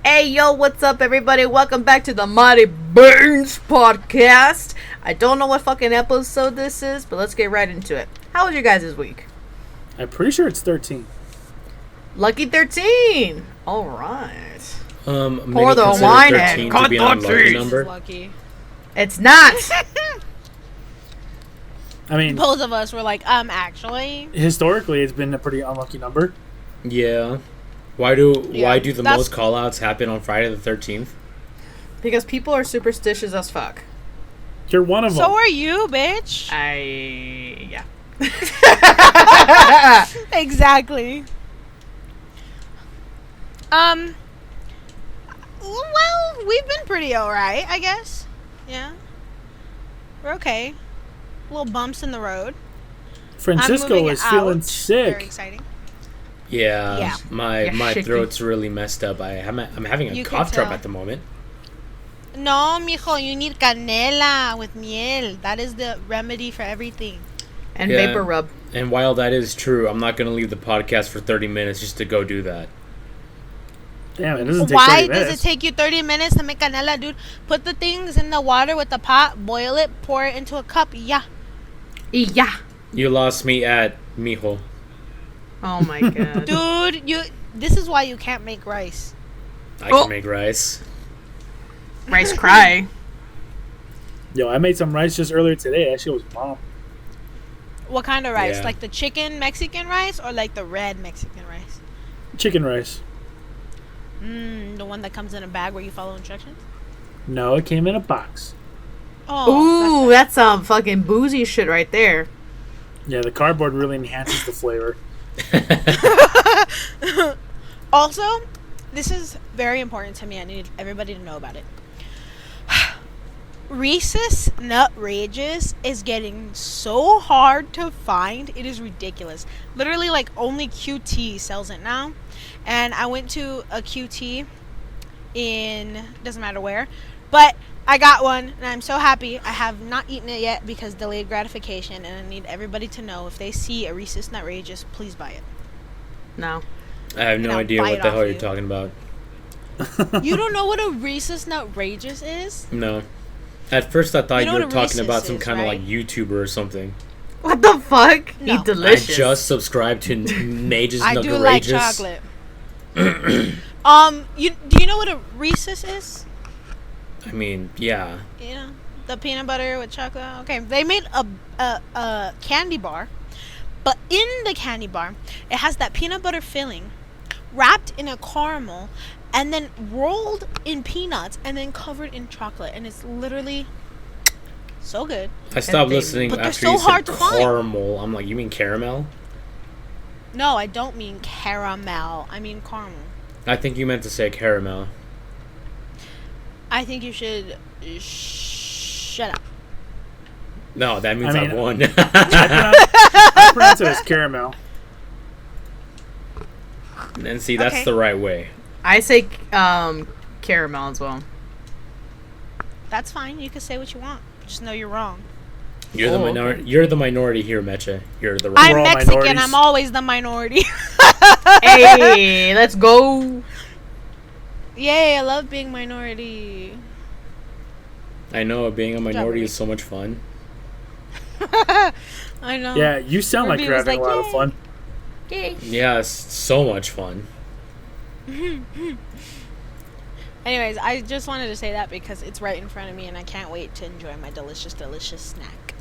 Hey, yo, what's up, everybody? Welcome back to the Mighty Burns podcast. I don't know what fucking episode this is, but let's get right into it. How was your guys' week? I'm pretty sure it's 13. Lucky 13! Alright. Pour the wine in. To be an unlucky number. Lucky. It's not! I mean, Both of us were like, actually. historically, it's been a pretty unlucky number. Yeah. Why do the that's- most call-outs happen on Friday the 13th? Because people are superstitious as fuck. You're one of them. So are you, bitch. Yeah. Exactly. Well, we've been pretty alright, I guess. Yeah. We're okay. Little bumps in the road. Francisco I'm moving is feeling out. sick. Very exciting. Yeah. Yeah. My shaky. throat's really messed up. I'm having a You can cough drop tell. at the moment. No, mijo, you need canela with miel. That is the remedy for everything. And Yeah. vapor rub. And while that is true, I'm not going to leave the podcast for 30 minutes just to go do that. Damn, it doesn't take Why 30 does minutes. it take you 30 minutes to make canela, dude? Put the things in the water with the pot, boil it, pour it into a cup. Yeah. Yeah. You lost me at mijo. Oh my god. Dude, this is why you can't make rice. I can make rice. Rice cry. Yo, I made some rice just earlier today. That shit was bomb. What kind of rice? Yeah. Like the chicken Mexican rice or like the red Mexican rice? Chicken rice. The one that comes in a bag where you follow instructions? No, it came in a box. Oh, Ooh, that's some fucking boozy shit right there. Yeah, the cardboard really enhances the flavor. Also, this is very important to me. I need everybody to know about it. Reese's Nut Rages is getting so hard to find. It is ridiculous. Literally, like, only QT sells it now. And I went to a QT in, doesn't matter where, but I got one, and I'm so happy. I have not eaten it yet because delayed gratification, and I need everybody to know if they see a Reese's Nut Rages, please buy it. No. I have no I'll idea buy what it the off hell you're you. talking about. You don't know what a Reese's Nut Rages is? No. At first I thought You know you were what a talking about Reese's some is, kind of right? like YouTuber or something. What the fuck? No. Eat delicious. I just subscribed to Mage's I Nugget do like Rages. chocolate. Do you know what a Reese's is? I mean, yeah. You know, the peanut butter with chocolate. Okay, they made a candy bar, but in the candy bar, it has that peanut butter filling, wrapped in a caramel, and then rolled in peanuts, and then covered in chocolate, and it's literally so good. I stopped they- listening But they're after so you hard said to find. caramel. I'm like, you mean caramel? No, I don't mean caramel. I mean caramel. I think you meant to say caramel. I think you should shut up. No, that means I I mean- won. I pronounce it as caramel. And see, that's Okay. the right way. I say caramel as well. That's fine. You can say what you want. Just know you're wrong. You're the Oh, minority. You're the minority here, Meche. You're the We're right. I'm all Mexican. minorities. I'm always the minority. Hey, let's go. Yay! I love being minority. I know being a minority Job, is so much fun. I know. Yeah, you sound like you're Ruby was having a lot like, of fun. Yay. Yeah, it's so much fun. Anyways, I just wanted to say that because it's right in front of me, and I can't wait to enjoy my delicious, delicious snack.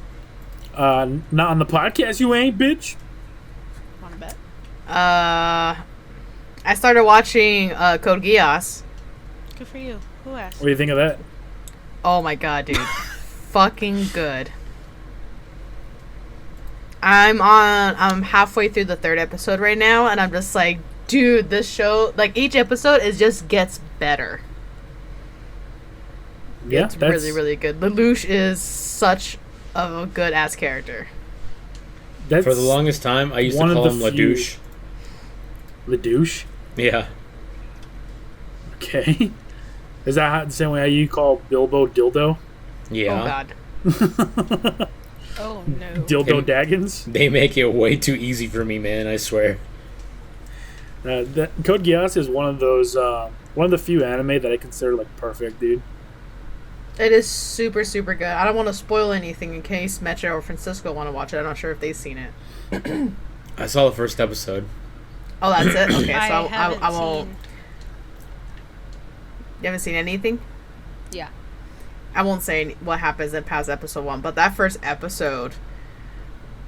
Not on the podcast, you ain't, bitch. Want to bet? I started watching Code Geass. Good for you. Who asked? What do you think of that? Oh my god, dude. Fucking good. I'm halfway through the third episode right now, and I'm just like, dude, this show, like, each episode just gets better. Yeah, It's really, really good. Lelouch is such a good ass character. That's For the longest time, I used to one of call the him few- Ladouche. Ladouche. Yeah. Okay. Is that the same way how you call Bilbo Dildo? Yeah. Oh god. Oh no. Dildo And- Daggins? They make it way too easy for me, man. I swear. Code Geass is one of those one of the few anime that I consider like perfect, dude. It is super, super good. I don't want to spoil anything in case Metro or Francisco want to watch it. I'm not sure if they've seen it. I saw the first episode. Oh, that's it? Okay, so I haven't I won't. seen. You haven't seen anything? Yeah. I won't say what happens in past episode 1, but that first episode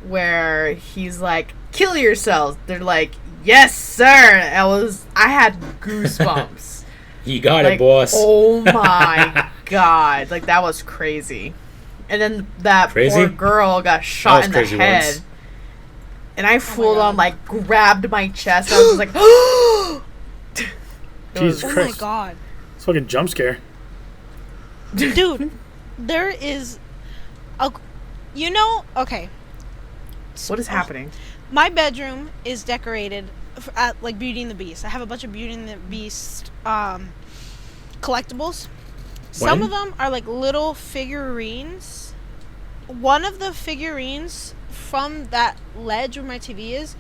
where he's like, kill yourselves. They're like, yes, sir. I had goosebumps. You got like, it, boss. Oh my god. Like, that was crazy. And then that Crazy? poor girl got shot in the crazy head. once. And I full on, God. like, grabbed my chest. I was just like, oh! Jesus Oh my Christ. god. It's a fucking jump scare. Dude, there is a. Okay. What is happening? My bedroom is decorated at like Beauty and the Beast. I have a bunch of Beauty and the Beast collectibles. Some When? of them are like little figurines. One of the figurines from that ledge where my TV is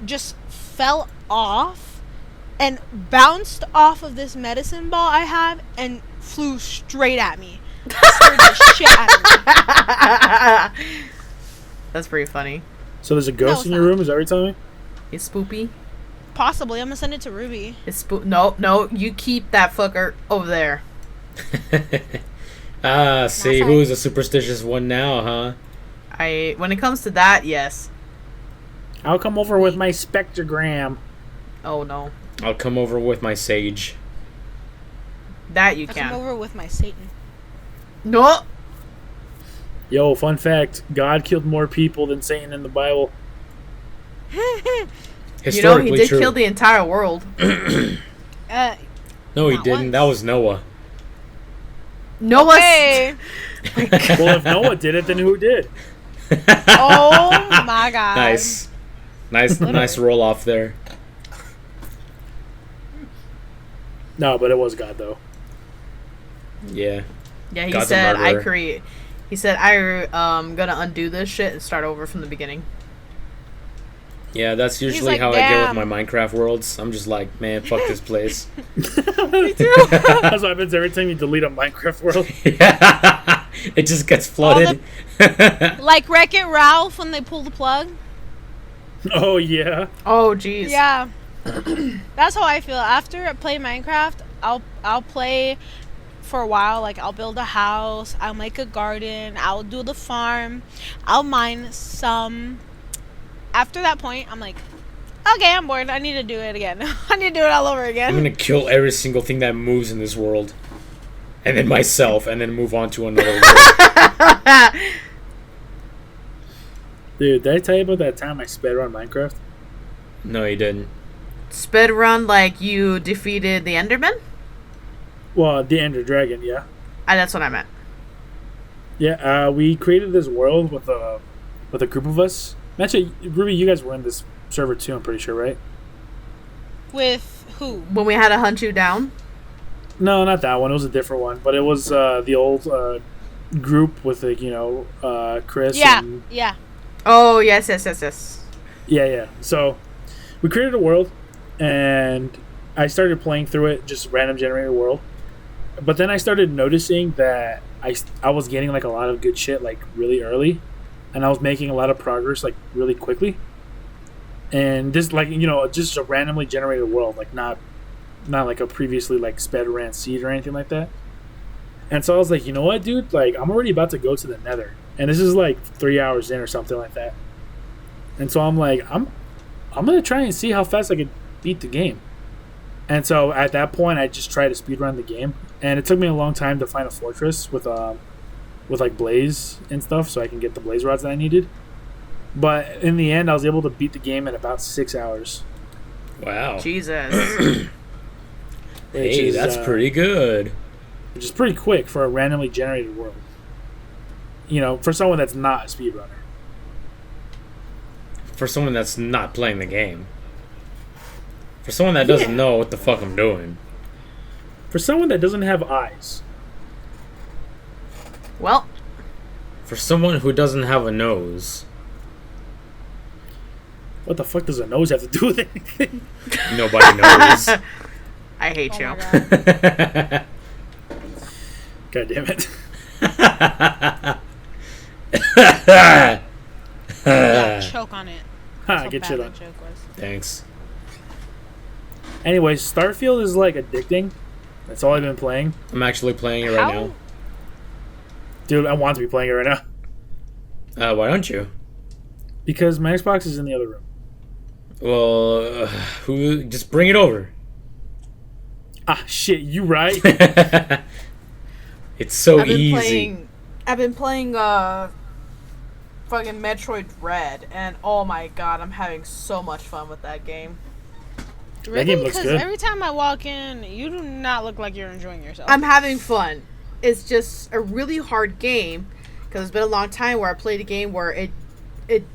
just fell off and bounced off of this medicine ball I have and flew straight at me. Scared the shit out of me. That's pretty funny. So there's a ghost it's Oh, in your not. room? Is that what you're telling me? It's spoopy. Possibly. I'm gonna send it to Ruby. It's no, you keep that fucker over there. See, fine. who's a superstitious one now, huh? When it comes to that, yes. I'll come over with my spectrogram. Oh no. I'll come over with my sage. That you I'll come can. over with my Satan. No. Yo, fun fact. God killed more people than Satan in the Bible. Historically he did true. kill the entire world. No, he Not didn't. once. That was Noah. Noah. Hey. Well, if Noah did it, then who did? Oh my god. Nice roll off there. No, but it was God, though. Yeah. Yeah, he God's a said murderer. He said I'm gonna undo this shit and start over from the beginning. Yeah, that's usually like, how I get "Damn." with my Minecraft worlds. I'm just like, man, fuck this place. Me too. That's what happens every time you delete a Minecraft world. Yeah. It just gets flooded. Like Wreck-It Ralph when they pull the plug. Oh, yeah. Oh jeez. Yeah. That's how I feel. After I play Minecraft, I'll play for a while. Like I'll build a house, I'll make a garden, I'll do the farm, I'll mine some. After that point, I'm like, okay, I'm bored. I need to do it again. I need to do it all over I'm again. gonna kill every single thing that moves in this world. And then myself, and then move on to another world. Dude, did I tell you about that time I sped run Minecraft? No, you didn't. Speed run like you defeated the Enderman? Well, the Ender Dragon, yeah. That's what I meant. Yeah, we created this world with a group of us. Actually, Ruby, you guys were in this server too, I'm pretty sure, right? With who? When we had to hunt you down. No, not that one. It was a different one. But it was the old group with, like, Chris. Yeah, And, yeah. Oh yes. yeah. So we created a world, and I started playing through it, just random generated world. But then I started noticing that I was getting like a lot of good shit like really early, and I was making a lot of progress like really quickly. And this just a randomly generated world, like not like a previously like sped ran seed or anything like that. And so I was like, you know what, dude? Like I'm already about to go to the Nether, and this is like 3 hours in or something like that. And so I'm like, I'm gonna try and see how fast I can beat the game. And so at that point, I just tried to speedrun the game, and it took me a long time to find a fortress with like blaze and stuff, so I can get the blaze rods that I needed. But in the end, I was able to beat the game in about 6 hours. Wow. Jesus. which Hey, is, that's pretty good. Which is pretty quick for a randomly generated world. For someone that's not a speedrunner. For someone that's not playing the game. For someone that doesn't know what the fuck I'm doing. For someone that doesn't have eyes. Well, For someone who doesn't have a nose. What the fuck does a nose have to do with anything? Nobody knows. I hate you. Oh my God. God damn it. Yeah, choke on it. Ha, So get bad shit that on. joke was. Thanks. Anyways, Starfield is like addicting. That's all I've been playing. I'm actually playing it right now. Dude, I want to be playing it right now. Why don't you? Because my Xbox is in the other room. Well, who? Just bring it over. Ah, shit, you right. It's so I've been easy. playing fucking Metroid Dread, and oh my god, I'm having so much fun with that game. That game looks Because good. every time I walk in, you do not look like you're enjoying yourself. I'm having fun. It's just a really hard game because it's been a long time where I played a game where it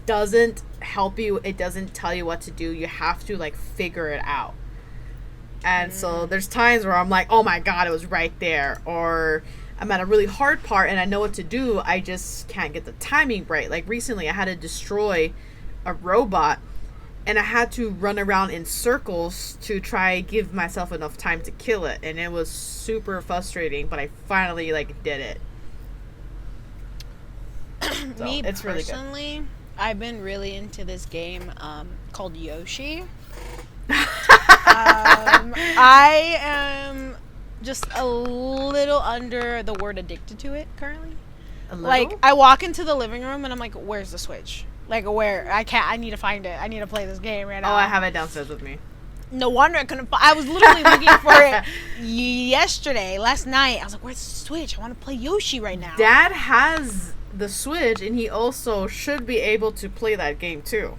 doesn't help you, it doesn't tell you what to do. You have to like figure it out. And so there's times where I'm like, oh my god, it was right there, or I'm at a really hard part and I know what to do, I just can't get the timing right. Like recently I had to destroy a robot and I had to run around in circles to try give myself enough time to kill it, and it was super frustrating, but I finally like did it. So, Me it's really good. personally, I've been really into this game called Yoshi. I am just a little under the word addicted to it currently. A little? Like, I walk into the living room and I'm like, where's the Switch? Like, where? I need to find it. I need to play this game right now. Oh, I have it downstairs with me. No wonder I couldn't I was literally looking for it last night. I was like, where's the Switch? I want to play Yoshi right now. Dad has the Switch, and he also should be able to play that game too.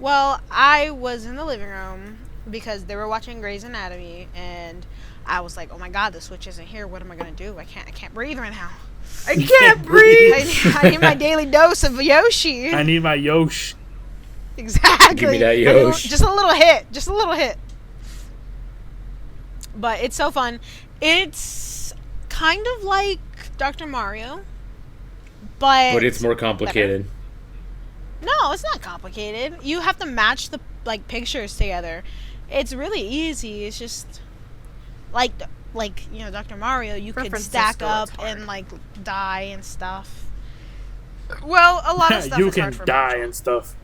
Well, I was in the living room because they were watching Grey's Anatomy, and I was like, oh my god, the Switch isn't here. What am I going to do? I can't breathe right now. I can't breathe! I need my daily dose of Yoshi. I need my Yosh. Exactly. Give me that Yoshi. Just a little hit. Just a little hit. But it's so fun. It's kind of like Dr. Mario, but it's more complicated. no, it's not complicated. You have to match the pictures together. It's really easy. It's just like Dr. Mario, you For could Francisco, stack it's up hard. and die and stuff. Well, a lot of stuff You is can hard for die me. and stuff.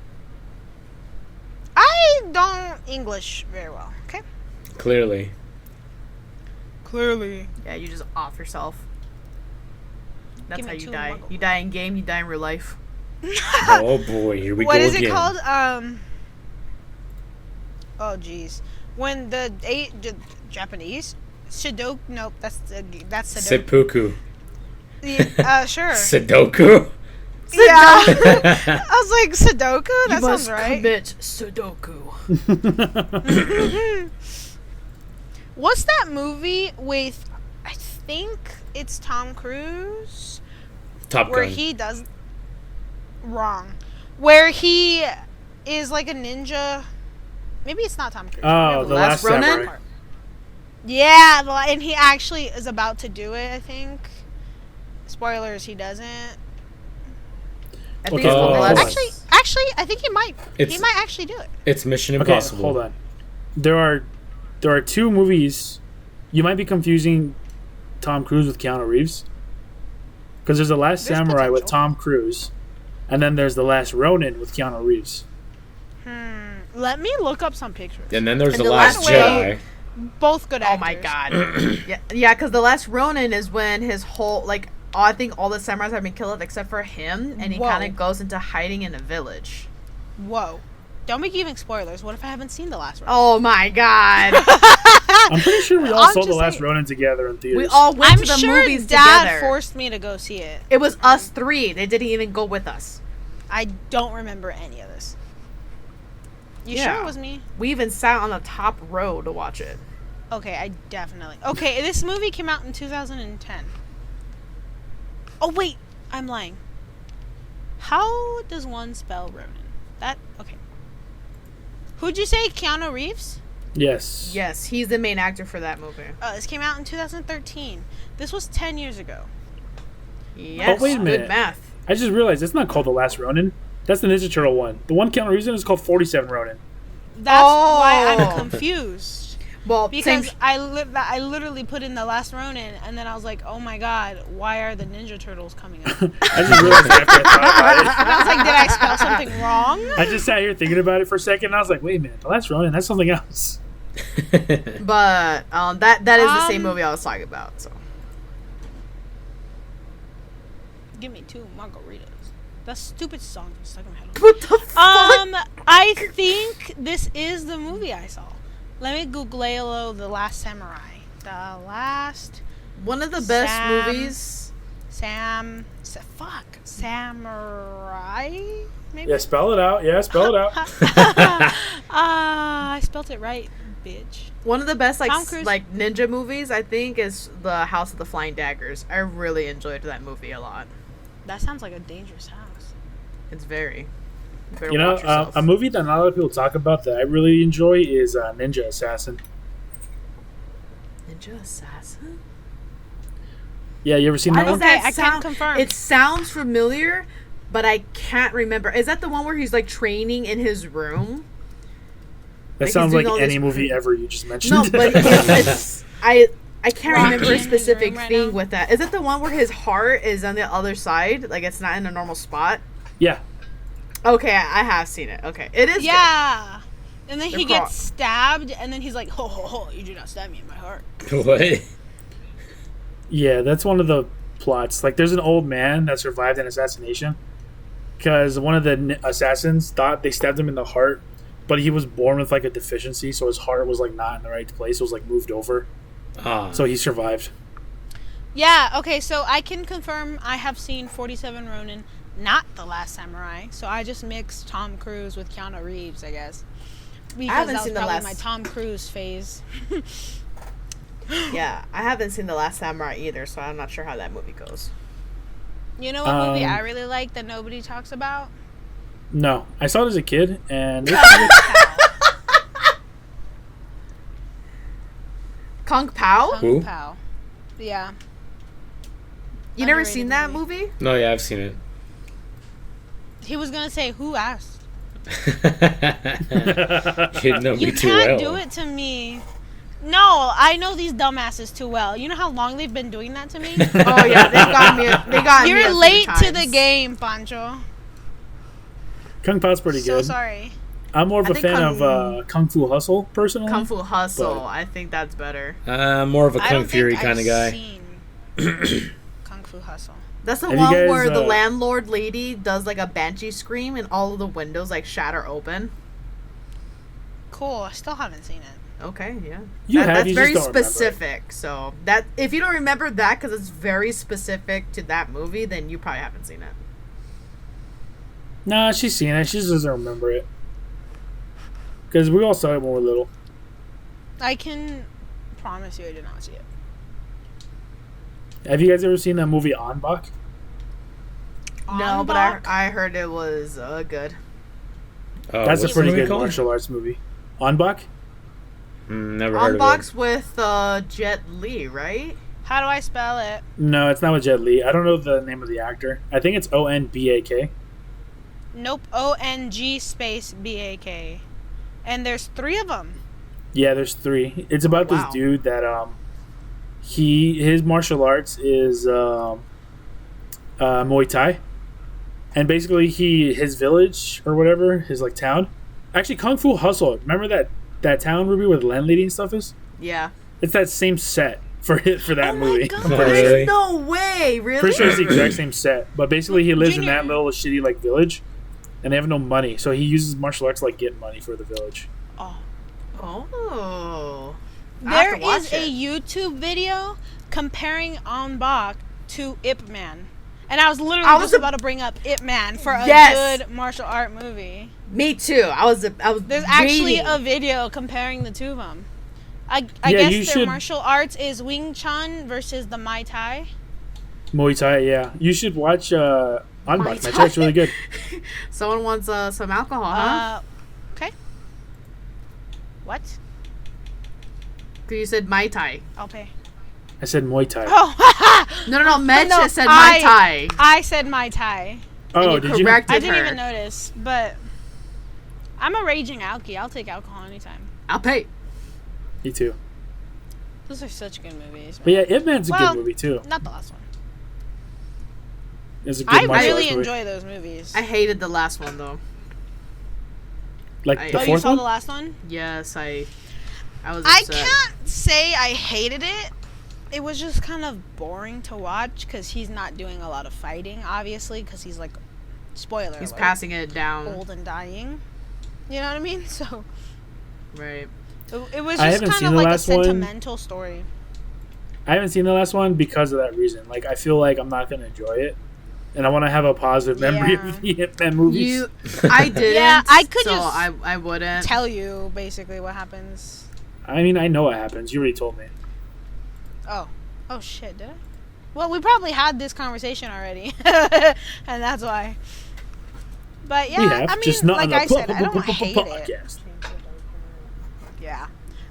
I don't English very well. Okay. Clearly. Clearly. Yeah, you just off yourself. That's Give how me you two die. muggle. You die in game, you die in real life. Oh boy, here we What go is again. it called? Oh jeez. When the Japanese Sudoku. Nope, that's Sudoku. Seppuku. Sure. Sudoku? Yeah. I was like Sudoku. That you sounds must right. commit Sudoku. What's that movie with? I think it's Tom Cruise. Top Where Gun. he does wrong. Where he is like a ninja. Maybe it's not Tom Cruise. Oh, The the Last last Ronin? samurai. Yeah, and he actually is about to do it, I think. Spoilers, he doesn't. I think Okay, it's called oh. the last. Actually, I think he might. He It's- might actually do it. It's Mission Okay, Impossible. hold on. There are two movies. You might be confusing Tom Cruise with Keanu Reeves. Because there's The Last There's Samurai with potential. Tom Cruise. And then there's The Last Ronin with Keanu Reeves. Let me look up some pictures. And then there's And The the Last last Jedi. Both good Oh actors. my god. Yeah, because the last Ronin is when his whole I think all the samurais have been killed except for him, and he Whoa. kind of goes into hiding in a village. Whoa. Don't be giving spoilers. What if I haven't seen the last one? Oh my god. I'm pretty sure we all I'm saw The just Last saying. Ronin together in theaters. We all went I'm to the sure movies Dad together. forced me to go see it. It was us three. They didn't even go with us. I don't remember any of this. You Yeah. sure it was me? We even sat on the top row to watch it. Okay, I definitely. Okay, this movie came out in 2010. Oh wait, I'm lying. How does one spell Ronin? Okay. Who'd you say? Keanu Reeves? Yes. Yes, he's the main actor for that movie. This came out in 2013. This was 10 years ago. Yes, wait a minute. good math. I just realized it's not called The Last Ronin. That's the Ninja Turtle one. The one Keanu Reeves in is called 47 Ronin. That's Oh. why I'm confused. Well, Because same I literally put in the last Ronin, and then I was like, oh my god, why are the Ninja Turtles coming up? And I just realized after I thought about I was like, did I spell something wrong? it. I just sat here thinking about it for a second, and I was like, wait a minute, the last Ronin, that's something else. But that is the same movie I was talking about. So Give me 2 margaritas. That stupid song is stuck in my head. what the fuck? I think this is the movie I saw. Let me Google The Last Samurai. The Last One of the best movies. Samurai? Maybe? Yeah, spell it out. Yeah, spell it out. I spelled it right, bitch. One of the best Tom Cruise. like ninja movies, I think, is The House of the Flying Daggers. I really enjoyed that movie a lot. That sounds like a dangerous house. It's very. You better You know, watch yourself. a movie that not a lot of people talk about that I really enjoy is Ninja Assassin. Ninja Assassin. Yeah, you ever seen Why that does one? Okay, that I can't sound? confirm. It sounds familiar, but I can't remember. Is that the one where he's like training in his room? That like sounds he's like doing all any this movie cra- ever you just mentioned. No, but it's I can't Walking remember a in his specific room right thing now. with that. Is it the one where his heart is on the other side? Like it's not in a normal spot? Yeah. Okay, I have seen it. Okay, it is. Yeah. And then he They're gets stabbed, and then he's like, ho, ho, ho, you do not stab me in my heart. What? Yeah, that's one of the plots. Like, there's an old man that survived an assassination because one of the assassins thought they stabbed him in the heart, but he was born with like a deficiency, so his heart was like not in the right place. It was like moved over, so he survived. Yeah, okay, so I can confirm I have seen 47 Ronin, not The Last Samurai. So I just mixed Tom Cruise with Keanu Reeves, I guess. Because haven't that was seen The probably Last- my Tom Cruise phase. Yeah, I haven't seen The Last Samurai either, so I'm not sure how that movie goes. You know what movie Um, I really like that nobody talks about? No, I saw it as a kid, and Kung Pao? Kung Who? Pao. Yeah. You never Underrated seen that movie. movie? No, yeah, I've seen it. He was gonna say, who asked? You know me You too can't well. do it to me. No, I know these dumbasses too well. You know how long they've been doing that to me? Oh yeah, they got me. They got me. a You're few late to the times. game, Pancho. Kung Pao's pretty So good. sorry. I'm more of I a think fan Kung- of Kung Fu Hustle, personally. Kung Fu Hustle. But- I think that's better. More of a I Kung don't Fury think kind of I've guy. seen Kung Fu Hustle. That's the Have you one guys, where the uh, landlord lady does like a banshee scream and all of the windows like shatter open. Cool. I still haven't seen it. Okay, yeah. You have, that's you very just don't remember it. specific. So that if you don't remember that because it's very specific to that movie, then you probably haven't seen it. Nah, she's seen it. She just doesn't remember it. Because we all saw it when we were little. I can promise you I did not see it. Have you guys ever seen that movie On Bak? No, but Anbach? I heard it was good. Oh, That's a what's the pretty movie good called? martial arts movie. On Bak? Never On heard of box with Jet Li, right? How do I spell it? No, it's not with Jet Li. I don't know the name of the actor. I think it's Onbak. Nope. ONG space BAK. And there's 3 of them. Yeah, there's 3. It's about Wow. this dude that his martial arts is Muay Thai, and basically his village or whatever, his like town. Actually, Kung Fu Hustle. Remember that town, Ruby, where the landlady and stuff is? Yeah. It's that same set for that Oh my movie. God. I'm pretty Really? sure. There's no way, really? Pretty sure it's the exact same set, but basically he lives in that Junior. little shitty like village, and they have no money, so he uses martial arts to like get money for the village. Oh. Oh. I have There to watch is a it. YouTube video comparing On Bak to Ip Man. And I was literally I was just a- about to bring up Ip Man for a Yes. good martial art movie. Me too. I was. There's actually waiting. a video comparing the 2 of them. I Yeah, guess you their should- martial arts is Wing Chun versus the Muay Thai. Muay Thai, yeah. You should watch On Muay Bak. Thai. My check's really good. Someone wants some alcohol, huh? Okay. What? 'Cause you said Mai Tai. I'll pay. I said Muay Thai. Oh, No, Mitch No, said Mai Tai. I said Muay Thai. Oh, you did you? corrected I didn't her. even notice, but I'm a raging alkie. I'll take alcohol anytime. I'll pay. Me too. Those are such good movies. But Man. yeah, Ip Man's a Well, good movie too. Not the last one. It's a good I martial really arts movie. enjoy those movies. I hated the last one though. Like I- the Oh, You fourth saw one. the last one? Yes, I was I upset. can't say I hated it. It was just kind of boring to watch because he's not doing a lot of fighting, obviously, because he's like, spoiler He's alert, passing it down. old and dying. You know what I mean? So Right. it was I just haven't kind seen of the like a last one. sentimental story. I haven't seen the last one because of that reason. Like, I feel like I'm not gonna enjoy it, and I want to have a positive memory Yeah. of the Ip Man movies. You, I didn't. Yeah, I could so just I wouldn't. Tell you basically what happens. I mean, I know what happens. You already told me. Oh shit, did I? Well, we probably had this conversation already, and that's why. But yeah, we have, I mean, just not like on the I said, I don't hate it. podcast. Yeah.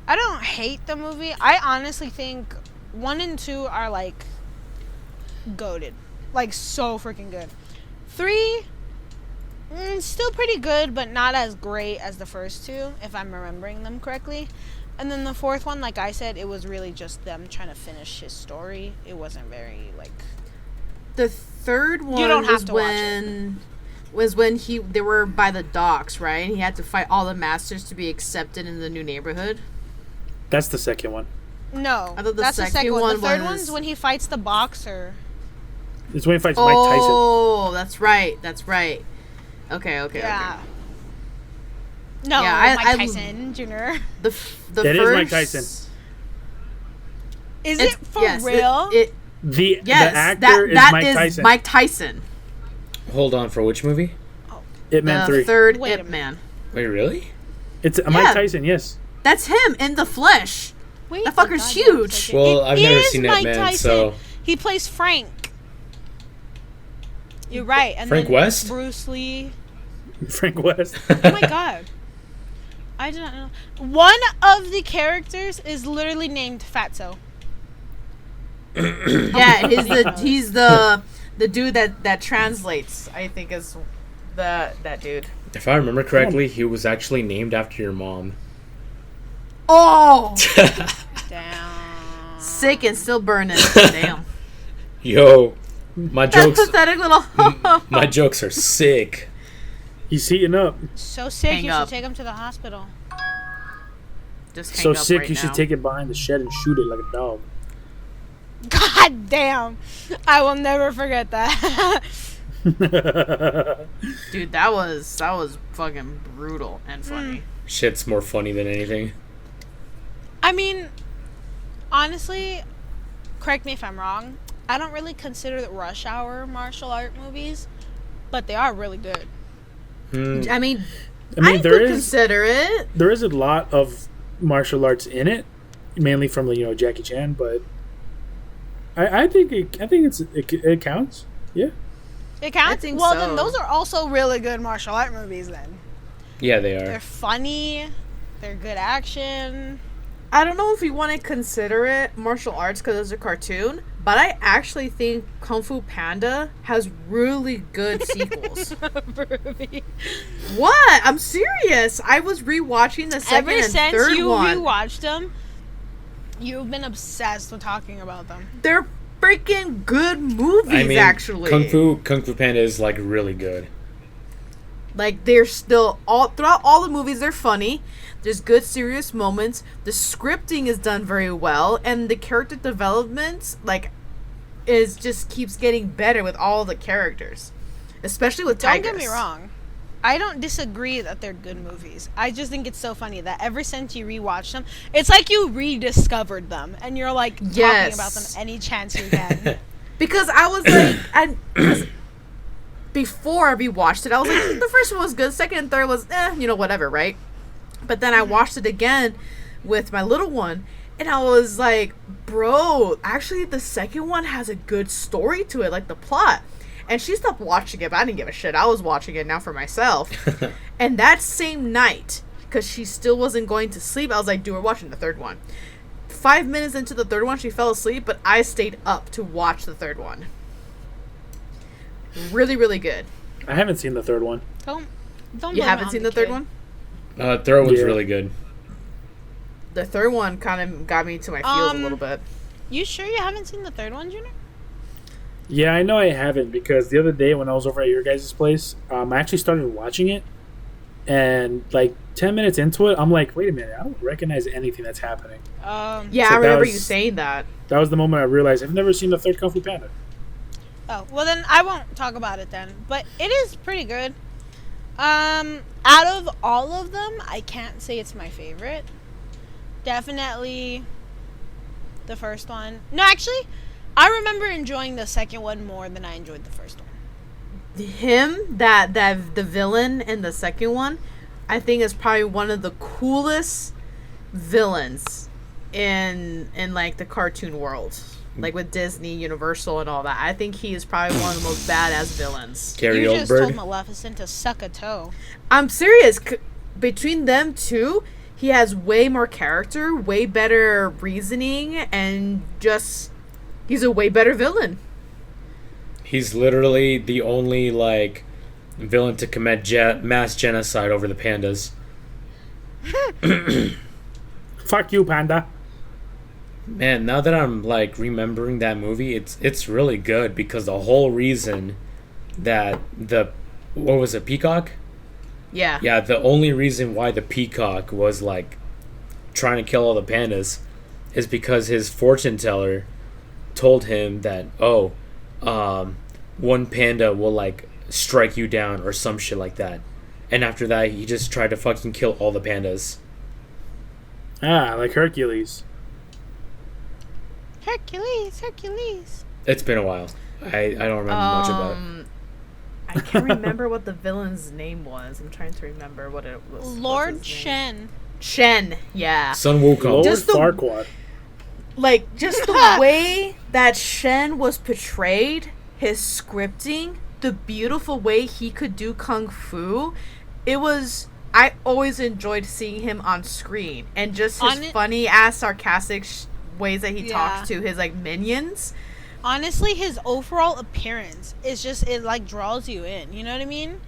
I don't hate the movie. I honestly think 1 and 2 are like goated. Like so freaking good. 3 still pretty good, but not as great as the first 2, if I'm remembering them correctly. And then the 4th one, like I said, it was really just them trying to finish his story. It wasn't very like The third one don't have was to watch when they were by the docks, right? And he had to fight all the masters to be accepted in the new neighborhood. That's the second one. no. I thought the That's the second second one. The one third was- one's when he fights the boxer. It's when he fights Mike Tyson. Oh, that's right. That's right. Okay. Yeah. No, Yeah, Mike Tyson Jr. The That is first Mike Tyson. Is It's- it for yes, real? The yes, actor is that Mike is Tyson. Mike Tyson. Hold on, for which movie? Ip Man The 3. third Wait a Ip Man. Wait, really? It's Yeah. Mike Tyson, yes. That's him in the flesh. Wait That a fucker's goddamn huge. second. Well, It I've never is seen that Mike man, Tyson. so He plays Frank. You're right. And Frank then West? Bruce Lee. Frank West. Oh my god. I did not know. One of the characters is literally named Fatso. Yeah, he's the dude that translates. I think is that dude. If I remember correctly, he was actually named after your mom. Oh, Damn. sick and still burning. Damn. Yo, my That jokes, pathetic little. my jokes are sick. He's heating up. So sick, Hang you up. should take him to the hospital. Just hang So up sick, right you should now. take it behind the shed and shoot it like a dog. God damn. I will never forget that. Dude, that was fucking brutal and funny. Shit's more funny than anything. I mean, honestly, correct me if I'm wrong. I don't really consider the Rush Hour martial art movies, but they are really good. I mean, I mean, could consider it. there is a lot of martial arts in it, mainly from Jackie Chan, but I think it counts. Yeah. It counts? I think Well, so. then those are also really good martial art movies then. Yeah, they They're are. funny. They're good action. I don't know if you want to consider it martial arts because it's a cartoon, but I actually think Kung Fu Panda has really good sequels. What? I'm serious. I was rewatching the second Ever and since third you one. rewatched them, you've been obsessed with talking about them. They're freaking good movies, I mean, actually. Kung Fu Panda is like really good. Like, they're still throughout all the movies, they're funny. There's good serious moments. The scripting is done very well, and the character development just keeps getting better with all the characters, especially with Don't Tigress. get me wrong. I don't disagree that they're good movies. I just think it's so funny that ever since you rewatch them, it's like you rediscovered them and you're like talking Yes. about them any chance you get. Because I was like, before I rewatched it, I was like, the first one was good, second and third was, whatever, right? But then I watched it again with my little one, and I was like, bro, actually the second one has a good story to it, like the plot. And she stopped watching it, but I didn't give a shit. I was watching it now for myself. And that same night, because she still wasn't going to sleep, I was like, dude, we're watching the third one. 5 minutes into the third one, she fell asleep, but I stayed up to watch the third one. Really, really good. I haven't seen the third one. Don't You blame it haven't on seen the third kid. one? Third one's Yeah. really good. The third one kind of got me to my feels a little bit. You sure you haven't seen the third one, Junior? Yeah, I know I haven't because the other day when I was over at your guys' place, I actually started watching it, and like 10 minutes into it, I'm like, wait a minute, I don't recognize anything that's happening. Yeah, So I remember that you saying that. That was the moment I realized I've never seen the third Kung Fu Panda. Oh, well then I won't talk about it then. But it is pretty good. Out of all of them, I can't say it's my favorite. Definitely the first one. No, actually, I remember enjoying the second one more than I enjoyed the first one. The villain in the second one, I think is probably one of the coolest villains in like the cartoon world. Like with Disney, Universal, and all that. I think he is probably one of the most badass villains. Gary You just told Oldberg. Maleficent to suck a toe. I'm serious. Between them two, he has way more character, way better reasoning, and just he's a way better villain. He's literally the only like villain to commit mass genocide over the pandas. Fuck you, Panda. Man, now that I'm like remembering that movie, it's really good because the whole reason that what was it, peacock? Yeah. Yeah, the only reason why the peacock was like trying to kill all the pandas is because his fortune teller told him that one panda will like strike you down or some shit like that. And after that, he just tried to fucking kill all the pandas. Ah, like Hercules. Hercules. It's been a while. I don't remember much about it. I can't remember what the villain's name was. I'm trying to remember what it was. Lord Shen. Shen, yeah. Sun Wukong. Lord Just the- Farquaad. Like, just the way that Shen was portrayed, his scripting, the beautiful way he could do kung fu, I always enjoyed seeing him on screen. And just his funny-ass, sarcastic ways that he talks to his, like, minions. Honestly, his overall appearance is just, it like draws you in. You know what I mean?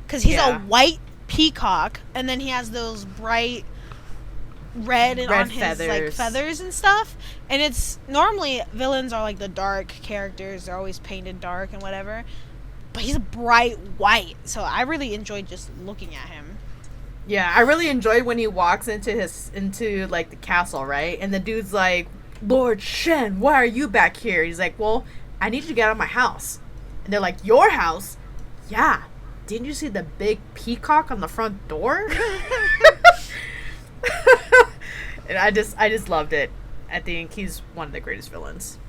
Because he's a white peacock, and then he has those bright red on his like feathers and stuff. And it's normally villains are like the dark characters; they're always painted dark and whatever. But he's bright white, so I really enjoyed just looking at him. Yeah, I really enjoyed when he walks into like the castle, right? And the dude's like, Lord Shen, why are you back here? He's like, well, I need you to get out of my house. And they're like, your house? Yeah. Didn't you see the big peacock on the front door? And I just loved it. I think he's one of the greatest villains.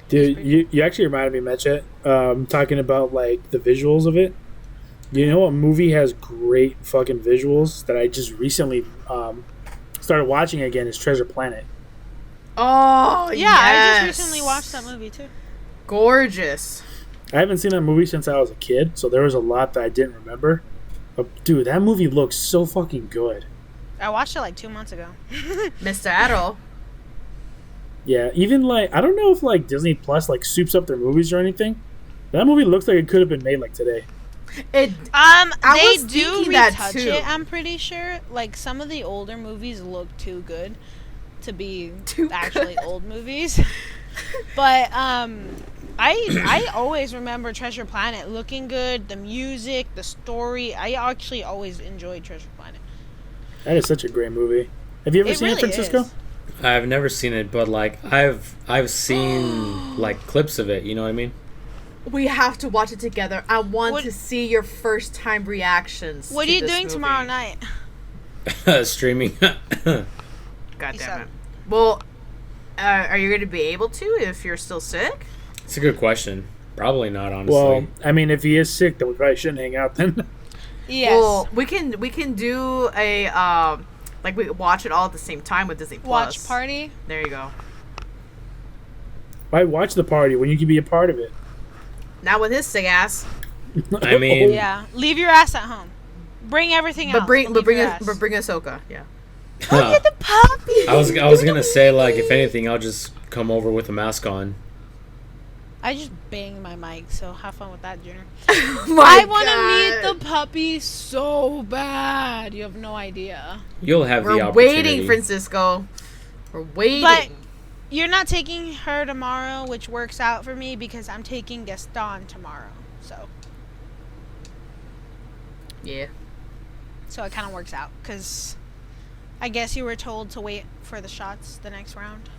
Dude, you actually reminded me, Metchet, talking about like the visuals of it. You know what movie has great fucking visuals that I just recently started watching again is Treasure Planet. Oh, yeah, yes. I just recently watched that movie too. Gorgeous. I haven't seen that movie since I was a kid, so there was a lot that I didn't remember. But dude, that movie looks so fucking good. I watched it like 2 months ago. Mr. Adol. Yeah, even like I don't know if like Disney Plus like soups up their movies or anything. That movie looks like it could have been made like today. They was do thinking that retouch too. it, I'm pretty sure. Like some of the older movies look too good to be actually old movies. But I always remember Treasure Planet looking good, the music, the story. I actually always enjoyed Treasure Planet. That is such a great movie. Have you ever seen it, Francisco? Is. I've never seen it, but like I've seen like clips of it. You know what I mean? We have to watch it together. I want to see your first time reactions. What are you doing tomorrow night? Streaming. God damn it. Well, are you going to be able to if you're still sick? It's a good question. Probably not, honestly. Well, I mean, if he is sick, then we probably shouldn't hang out then. Yes. Well, we can do a like we watch it all at the same time with Disney Plus. Watch party. There you go. Why watch the party when you can be a part of it? Not with his sick ass. I mean, Yeah. Leave your ass at home. Bring everything else. But bring leave your ass. Ahsoka. Yeah. Oh, you're the puppy. I was gonna say like if anything, I'll just come over with a mask on. I just banged my mic, so have fun with that, Junior. My I want to meet God. the puppy so bad. You have no idea. You'll have the We're opportunity. waiting, Francisco. We're waiting. But you're not taking her tomorrow, which works out for me because I'm taking Gaston tomorrow. Yeah. So it kind of works out because I guess you were told to wait for the shots the next round.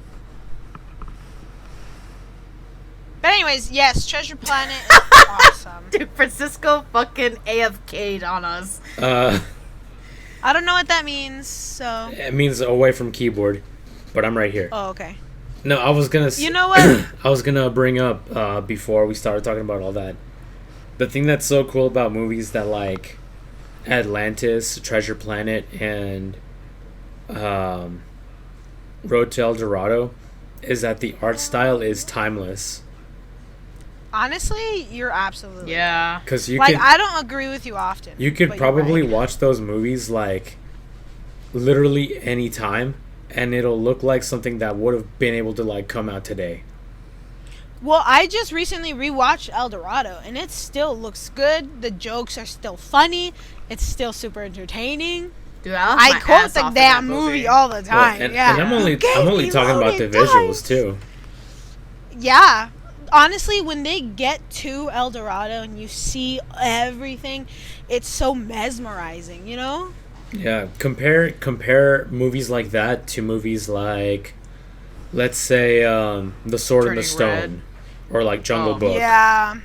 But anyways, yes, Treasure Planet is awesome. Dude, Francisco fucking AFK'd on us. Uh, I don't know what that means, so. it means away from keyboard, but I'm right here. Oh, okay. No, I was gonna. You know what? I was gonna bring up before we started talking about all that. The thing that's so cool about movies that like Atlantis, Treasure Planet, and Road to El Dorado is that the art style is timeless. Honestly, you're absolutely Yeah. Because you like, could I don't agree with you often. you could but you're probably right. watch those movies like literally any time, and it'll look like something that would have been able to like come out today. Well, I just recently rewatched El Dorado, and it still looks good. The jokes are still funny. It's still super entertaining. Dude, I, I laughed my quote ass the off in damn that movie all the Well, time. and, yeah. and I'm only You gave talking me about the loaded visuals dice. too. Yeah. Honestly, when they get to El Dorado and you see everything, it's so mesmerizing, you know? Yeah, compare movies like that to movies like, let's say, The Sword and the Turning Stone, Red. or like Jungle Oh. Book. Yeah.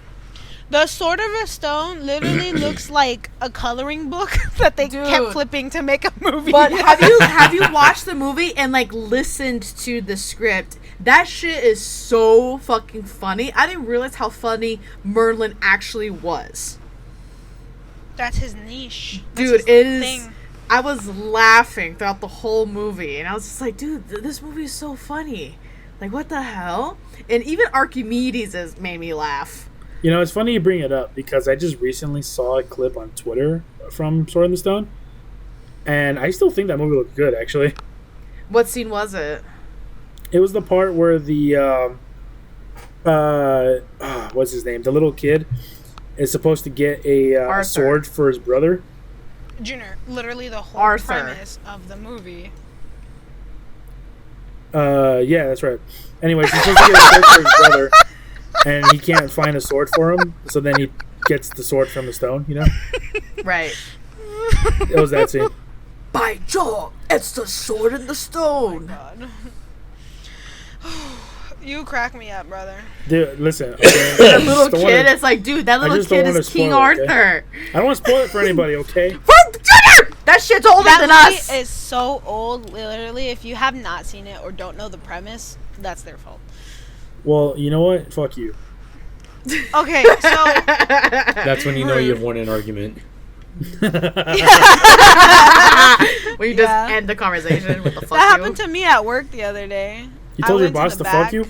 The Sword of a Stone literally looks like a coloring book that they Dude. kept flipping to make a movie. But have you watched the movie and like listened to the script? That shit is so fucking funny. I didn't realize how funny Merlin actually was. That's his niche. That's Dude, his it is. thing. I was laughing throughout the whole movie, and I was just like, dude, this movie is so funny. Like, what the hell? And even Archimedes has made me laugh. You know, it's funny you bring it up because I just recently saw a clip on Twitter from Sword in the Stone, and I still think that movie looked good, actually. What scene was it? It was the part where the what's his name? The little kid is supposed to get a Arthur. sword for his brother. Junior, literally the whole Arthur. premise of the movie. Yeah, that's right. Anyways, he's supposed to get a sword for his brother, and he can't find a sword for him. So then he gets the sword from the stone. You know, Right. it was that scene. By Jove, it's the sword in the stone. God. You crack me up, brother. Dude, listen. Okay, The little kid, it's like, dude, that little just don't kid wanna is King spoil it, okay? Arthur. I don't want to spoil it for anybody. Okay. That shit's older That than movie us. is so old. Literally, if you have not seen it or don't know the premise, that's their fault. Well, you know what? Fuck you. Okay, so That's when you know you've won an argument. When you just Yeah. end the conversation with the fuck that you. happened to me at work the other day. You I told your went to boss the to fuck back. you?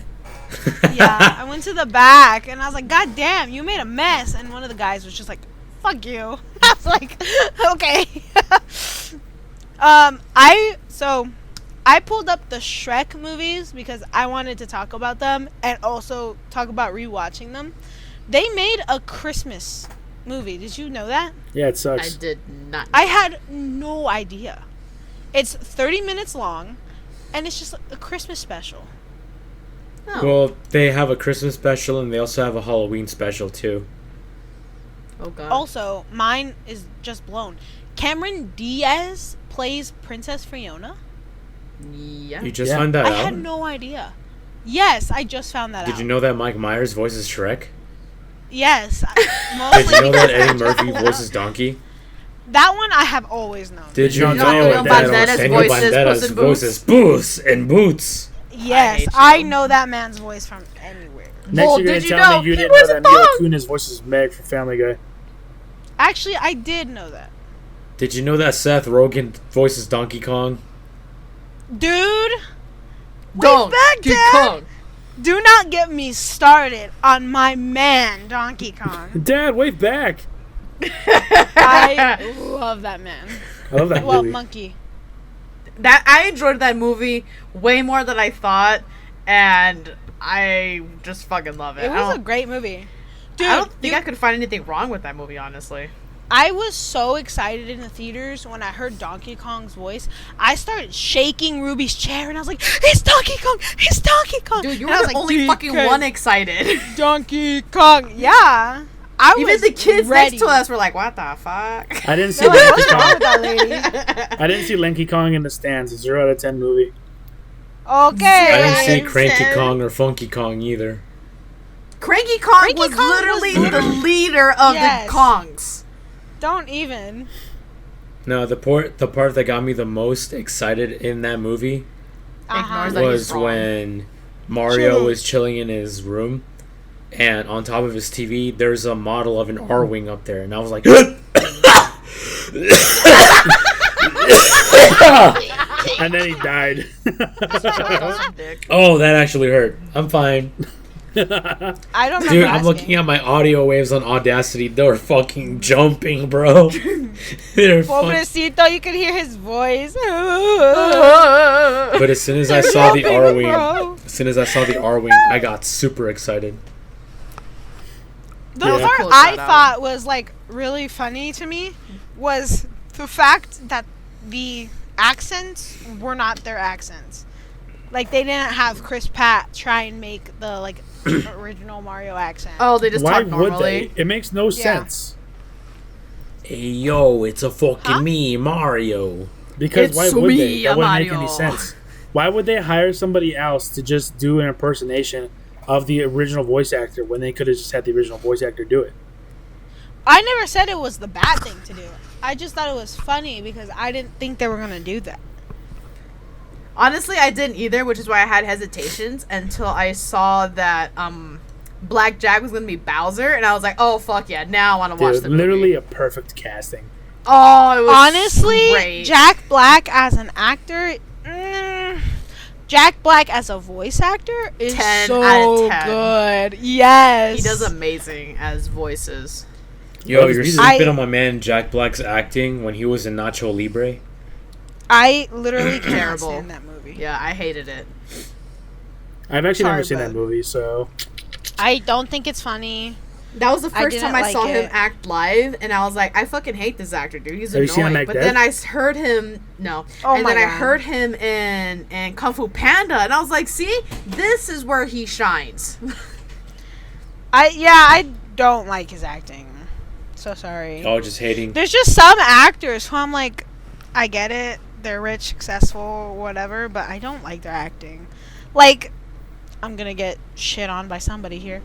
Yeah, I went to the back and I was like, God damn, you made a mess. And one of the guys was just like, fuck you. I was like, okay. I pulled up the Shrek movies because I wanted to talk about them and also talk about rewatching them. They made a Christmas movie. Did you know that? Yeah, it I sucks. did not. I had no idea. It's 30 minutes long and it's just a Christmas special. Oh. Well, they have a Christmas special and they also have a Halloween special too. Oh god. Also, mine is just blown. Cameron Diaz plays Princess Fiona. Yeah. You just Yeah. found that I out? had no idea. Yes, I just found that out. Did you know that Mike Myers voices Shrek? Yes. Did you know that Eddie because I Murphy just- voices Donkey? That one I have always known. Did you No, know Antonio that Banderas Antonio voices Banderas Puss in voices Boots and Boots? Yes, hate I you. know that man's voice from anywhere. Next, Well, you're going did to you tell know me you he didn't know was that a Mila dog? Kunis voices Meg from Family Guy. Actually, I did know that. Did you know that Seth Rogen voices Donkey Kong? Dude, Don't. back, King Dad. Kong. do not get me started on my man, Donkey Kong. Dad, wave back. I love that man. I love that Well, movie. monkey. That I enjoyed that movie way more than I thought, and I just fucking love it. It was a great movie. Dude, I don't think I could find anything wrong with that movie, honestly. I was so excited in the theaters when I heard Donkey Kong's voice. I started shaking Ruby's chair, and I was like, "It's Donkey Kong! It's Donkey Kong!" Dude, you And I were was the like, only fucking DK, one excited. Donkey Kong, yeah. Even the kids ready. next to us were like, "What the fuck?" I didn't see They're like, Donkey "What's wrong Kong. with that lady?" I didn't see Donkey Kong in the stands. It's 0 out of 10 movie. Okay. I didn't see Right. Cranky Ten. Kong or Funky Kong either. Cranky Kong Cranky was Kong was literally the- the leader of Yes. the Kongs. Don't even. No, the part that got me the most excited in that movie Ignores that was he's wrong. when Mario Chilling. was chilling in his room, and on top of his TV, there's a model of an R-wing up there, and I was like, And then he died. Dick. "Oh, that actually hurt. I'm fine." I don't remember Dude, I'm asking. looking at my audio waves on Audacity. They're fucking jumping, bro. They're fucking... Pobrecito, you could hear his voice. But as soon as I saw the Jumping, R-wing, bro. I got super excited. The Yeah. part Cool I shout out. thought was like really funny to me was the fact that the accents were not their accents. Like they didn't have Chris Pratt try and make the like original Mario accent. Oh, they just Why talk would normally. they? It makes no sense. Hey yo, it's a fucking Huh? me, Mario. Because It's why would me, they? That wouldn't make Mario. any sense. Why would they hire somebody else to just do an impersonation of the original voice actor when they could have just had the original voice actor do it? I never said it was the bad thing to do. I just thought it was funny because I didn't think they were gonna do that. Honestly, I didn't either, which is why I had hesitations until I saw that Black Jack was gonna be Bowser, and I was like, "Oh fuck yeah!" Now I want to watch Dude, the literally movie. a perfect casting. Oh, it was Honestly, great. Jack Black as an actor, Jack Black as a voice actor is 10 so out of 10. good. Yes, He does amazing as voices. Yo, Love you're his sleeping music. on my man Jack Black's acting when he was in Nacho Libre. I literally can't Terrible. stand that movie. Yeah, I hated it. I've actually Sorry, never seen that bud. movie, so I don't think it's funny. That was the I first didn't time I like saw him it. act live, and I was like, I fucking hate this actor, dude. He's Have you seen him annoying. act But dead? then I heard him, no. Oh and my then I God. heard him in Kung Fu Panda, and I was like, see, this is where he shines. I don't like his acting. So sorry. Oh, just hating. There's just some actors who I'm like, I get it. They're rich, successful, whatever, but I don't like their acting. Like, I'm gonna get shit on by somebody here.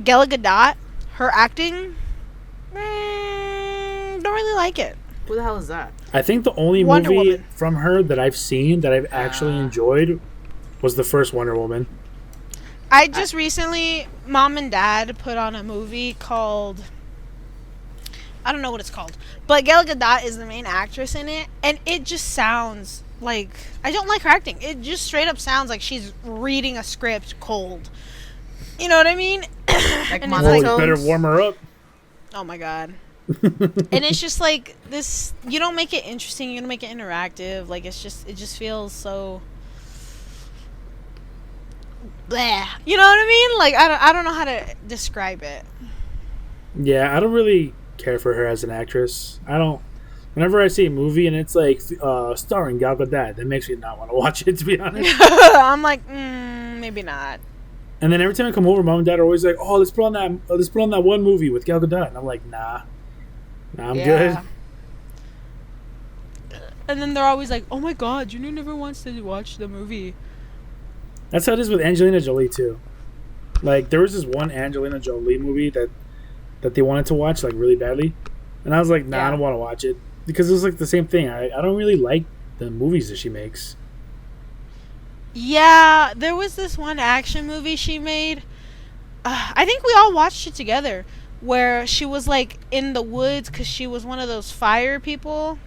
Gal Gadot, her acting, don't really like it. Who the hell is that? I think the only Wonder movie Woman. from her that I've seen that I've actually enjoyed was the first Wonder Woman. I just recently, mom and dad put on a movie called, I don't know what it's called, but Gal Gadot is the main actress in it, and it just sounds like, I don't like her acting. It just straight up sounds like she's reading a script cold. You know what I mean? Like And it's Well, like- you better warm her up. Oh my god. And it's just like this, you don't make it interesting, you don't make it interactive, like it just feels so bleh. You know what I mean? Like I don't know how to describe it. Yeah, I don't really care for her as an actress. I don't. Whenever I see a movie and it's like starring Gal Gadot, that makes me not want to watch it. To be honest. I'm like, maybe not. And then every time I come over, mom and dad are always like, "Oh, let's put on that one movie with Gal Gadot." And I'm like, "Nah, I'm good." And then they're always like, "Oh my god, Junior never wants to watch the movie." That's how it is with Angelina Jolie too. Like there was this one Angelina Jolie movie that they wanted to watch like really badly, and I was like, "Nah, I Yeah. don't want to watch it," because it was like the same thing. I don't really like the movies that she makes. Yeah, there was this one action movie she made. I think we all watched it together, where she was like in the woods because she was one of those fire people,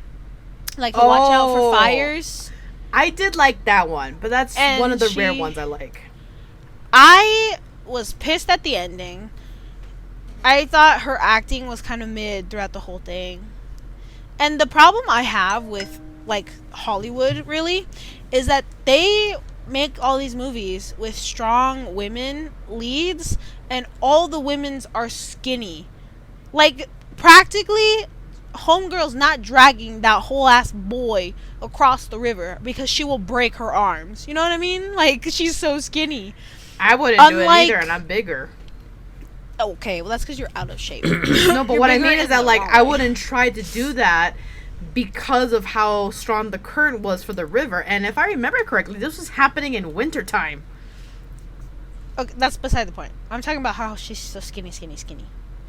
like who watch out Oh. for fires. I did like that one, but that's And one of the rare she- ones I like. I was pissed at the ending. I thought her acting was kind of mid throughout the whole thing. And the problem I have with like Hollywood really is that they make all these movies with strong women leads, and all the women's are skinny. Like, practically, homegirl's not dragging that whole ass boy across the river because she will break her arms. You know what I mean? Like, she's so skinny. I wouldn't do it either, and I'm bigger. Okay, well, that's because you're out of shape. No, but what I mean is that, like, I wouldn't try to do that because of how strong the current was for the river. And if I remember correctly, this was happening in wintertime. Okay, that's beside the point. I'm talking about how she's so skinny.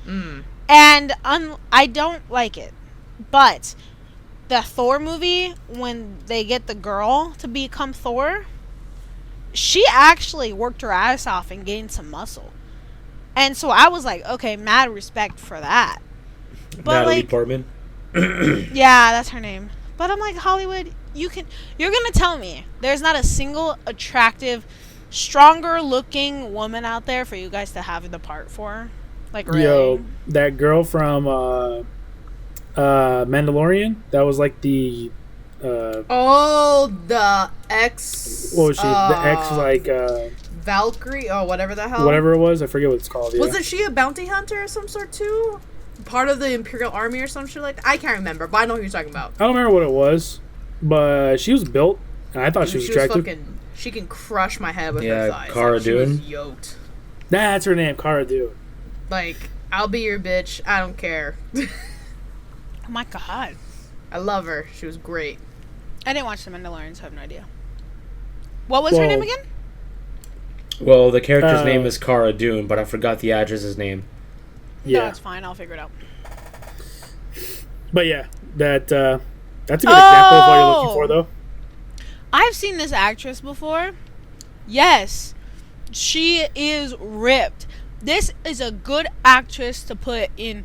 Mm. And I don't like it. But the Thor movie, when they get the girl to become Thor, she actually worked her ass off and gained some muscle. And so I was like, okay, mad respect for that. But Natalie like, Portman. yeah, that's her name. But I'm like, Hollywood, you're gonna tell me there's not a single attractive, stronger looking woman out there for you guys to have the part for? Like, really? Yo, that girl from Mandalorian, that was like the The ex. what was she? The ex, like Valkyrie, or whatever the hell. whatever it was. I forget what it's called. Yeah. Wasn't she a bounty hunter of some sort too? Part of the Imperial Army or some shit like that? I can't remember, but I know who you're talking about. I don't remember what it was, but she was built, and I thought she was attractive. She can crush my head with Yeah, her thighs. Cara She was Dune. yoked. That's her name, Cara Dune. Like, I'll be your bitch. I don't care. Oh my god. I love her. She was great. I didn't watch The Mandalorian, so I have no idea. What was her name again? Well, the character's name is Cara Dune, but I forgot the actress's name. Yeah, No, it's fine. I'll figure it out. but yeah, that's a good example of what you're looking for, though. I've seen this actress before. Yes, she is ripped. This is a good actress to put in.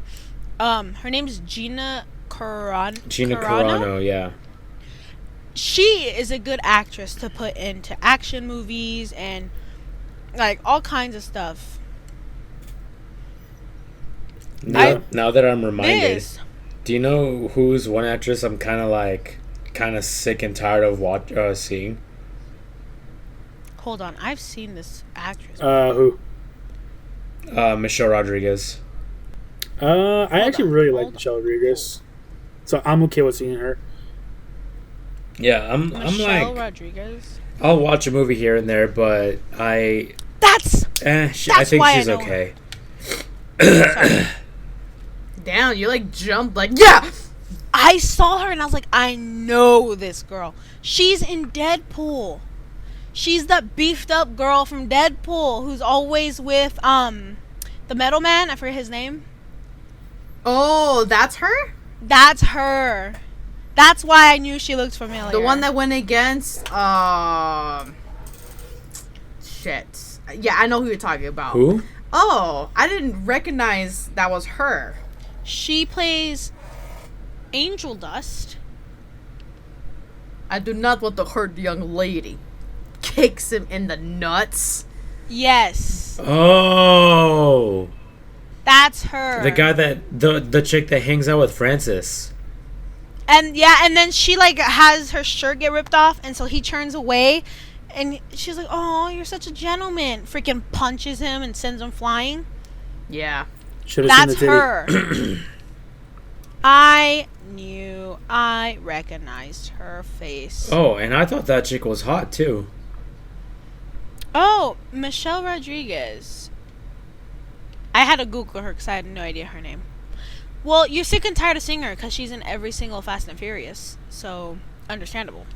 Her name is Gina Carano. Gina Carano, yeah. She is a good actress to put into action movies and like all kinds of stuff. Now that I'm reminded, This. do you know who's one actress I'm kind of sick and tired of seeing? Hold on, I've seen this actress. Who? Michelle Rodriguez. I actually really like hold Michelle Rodriguez, so I'm okay with seeing her. Yeah, I'm Michelle like, Rodriguez. I'll watch a movie here and there, but I That's I think why I she's know okay. sorry. Damn, you like jumped like, yeah! I saw her and I was like, I know this girl. She's in Deadpool. She's that beefed up girl from Deadpool who's always with the metal man. I forget his name. Oh, that's her? That's her. That's why I knew she looked familiar. The one that went against, shit. Yeah, I know who you're talking about. Who? Oh, I didn't recognize that was her. She plays Angel Dust. I do not want to hurt the young lady. Kicks him in the nuts. Yes, Oh, that's her. the guy that the chick that hangs out with Francis. And yeah, and then she like has her shirt get ripped off, and so he turns away, and she's like, "Oh, you're such a gentleman!" Freaking punches him and sends him flying. Yeah. Should have That's seen the titty. her. I recognized her face. Oh, and I thought that chick was hot too. Oh, Michelle Rodriguez. I had to Google her because I had no idea her name. Well, you're sick and tired of seeing her because she's in every single Fast and Furious. So, understandable.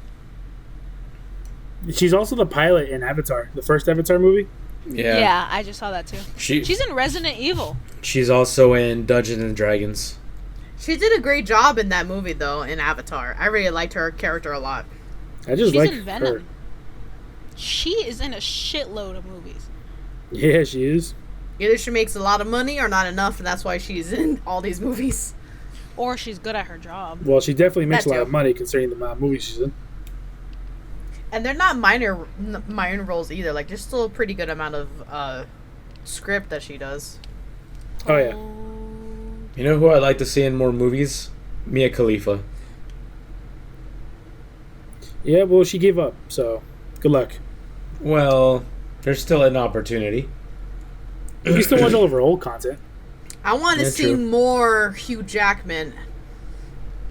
She's also the pilot in Avatar, the first Avatar movie. Yeah. I just saw that too. She's She's in Resident Evil. also in Dungeons and Dragons. She did a great job in that movie, though, in Avatar. I really liked her character a lot. I just She's like in her. Venom. She is in a shitload of movies. Yeah, she is. Either she makes a lot of money or not enough, and that's why she's in all these movies. Or she's good at her job. Well, she definitely makes That a lot too. of money considering the amount of movies she's in. And they're not minor roles either. Like, there's still a pretty good amount of script that she does. Oh yeah. You know who I'd like to see in more movies? Mia Khalifa. Yeah, well, she gave up, so good luck. Well, there's still an opportunity. You can still watch all of her old content. I want to Yeah, see true. more Hugh Jackman.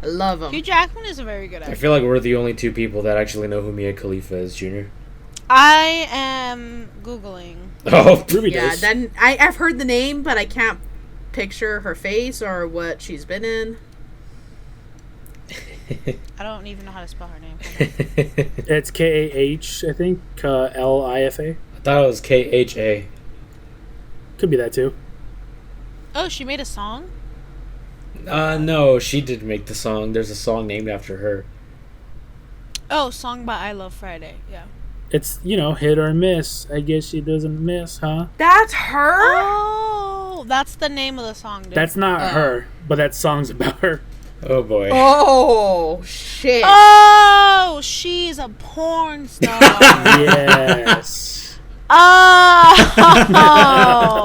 I love him. Hugh Jackman is a very good I actor. feel like we're the only two people that actually know who Mia Khalifa is, Junior. I am Googling. Oh, Ruby Yeah, does. then I've heard the name, but I can't picture her face or what she's been in. I don't even know how to spell her name. It's K-A-H, I think. L-I-F-A. I thought it was KHA. Could be that too. Oh, she made a song? No, she did make the song. There's a song named after her. Oh, song by I Love Friday. Yeah. It's, hit or miss. I guess she doesn't miss, huh? That's her? Oh, that's the name of the song, dude. That's not her, but that song's about her. Oh boy. Oh, shit. Oh, she's a porn star. Yes. Well,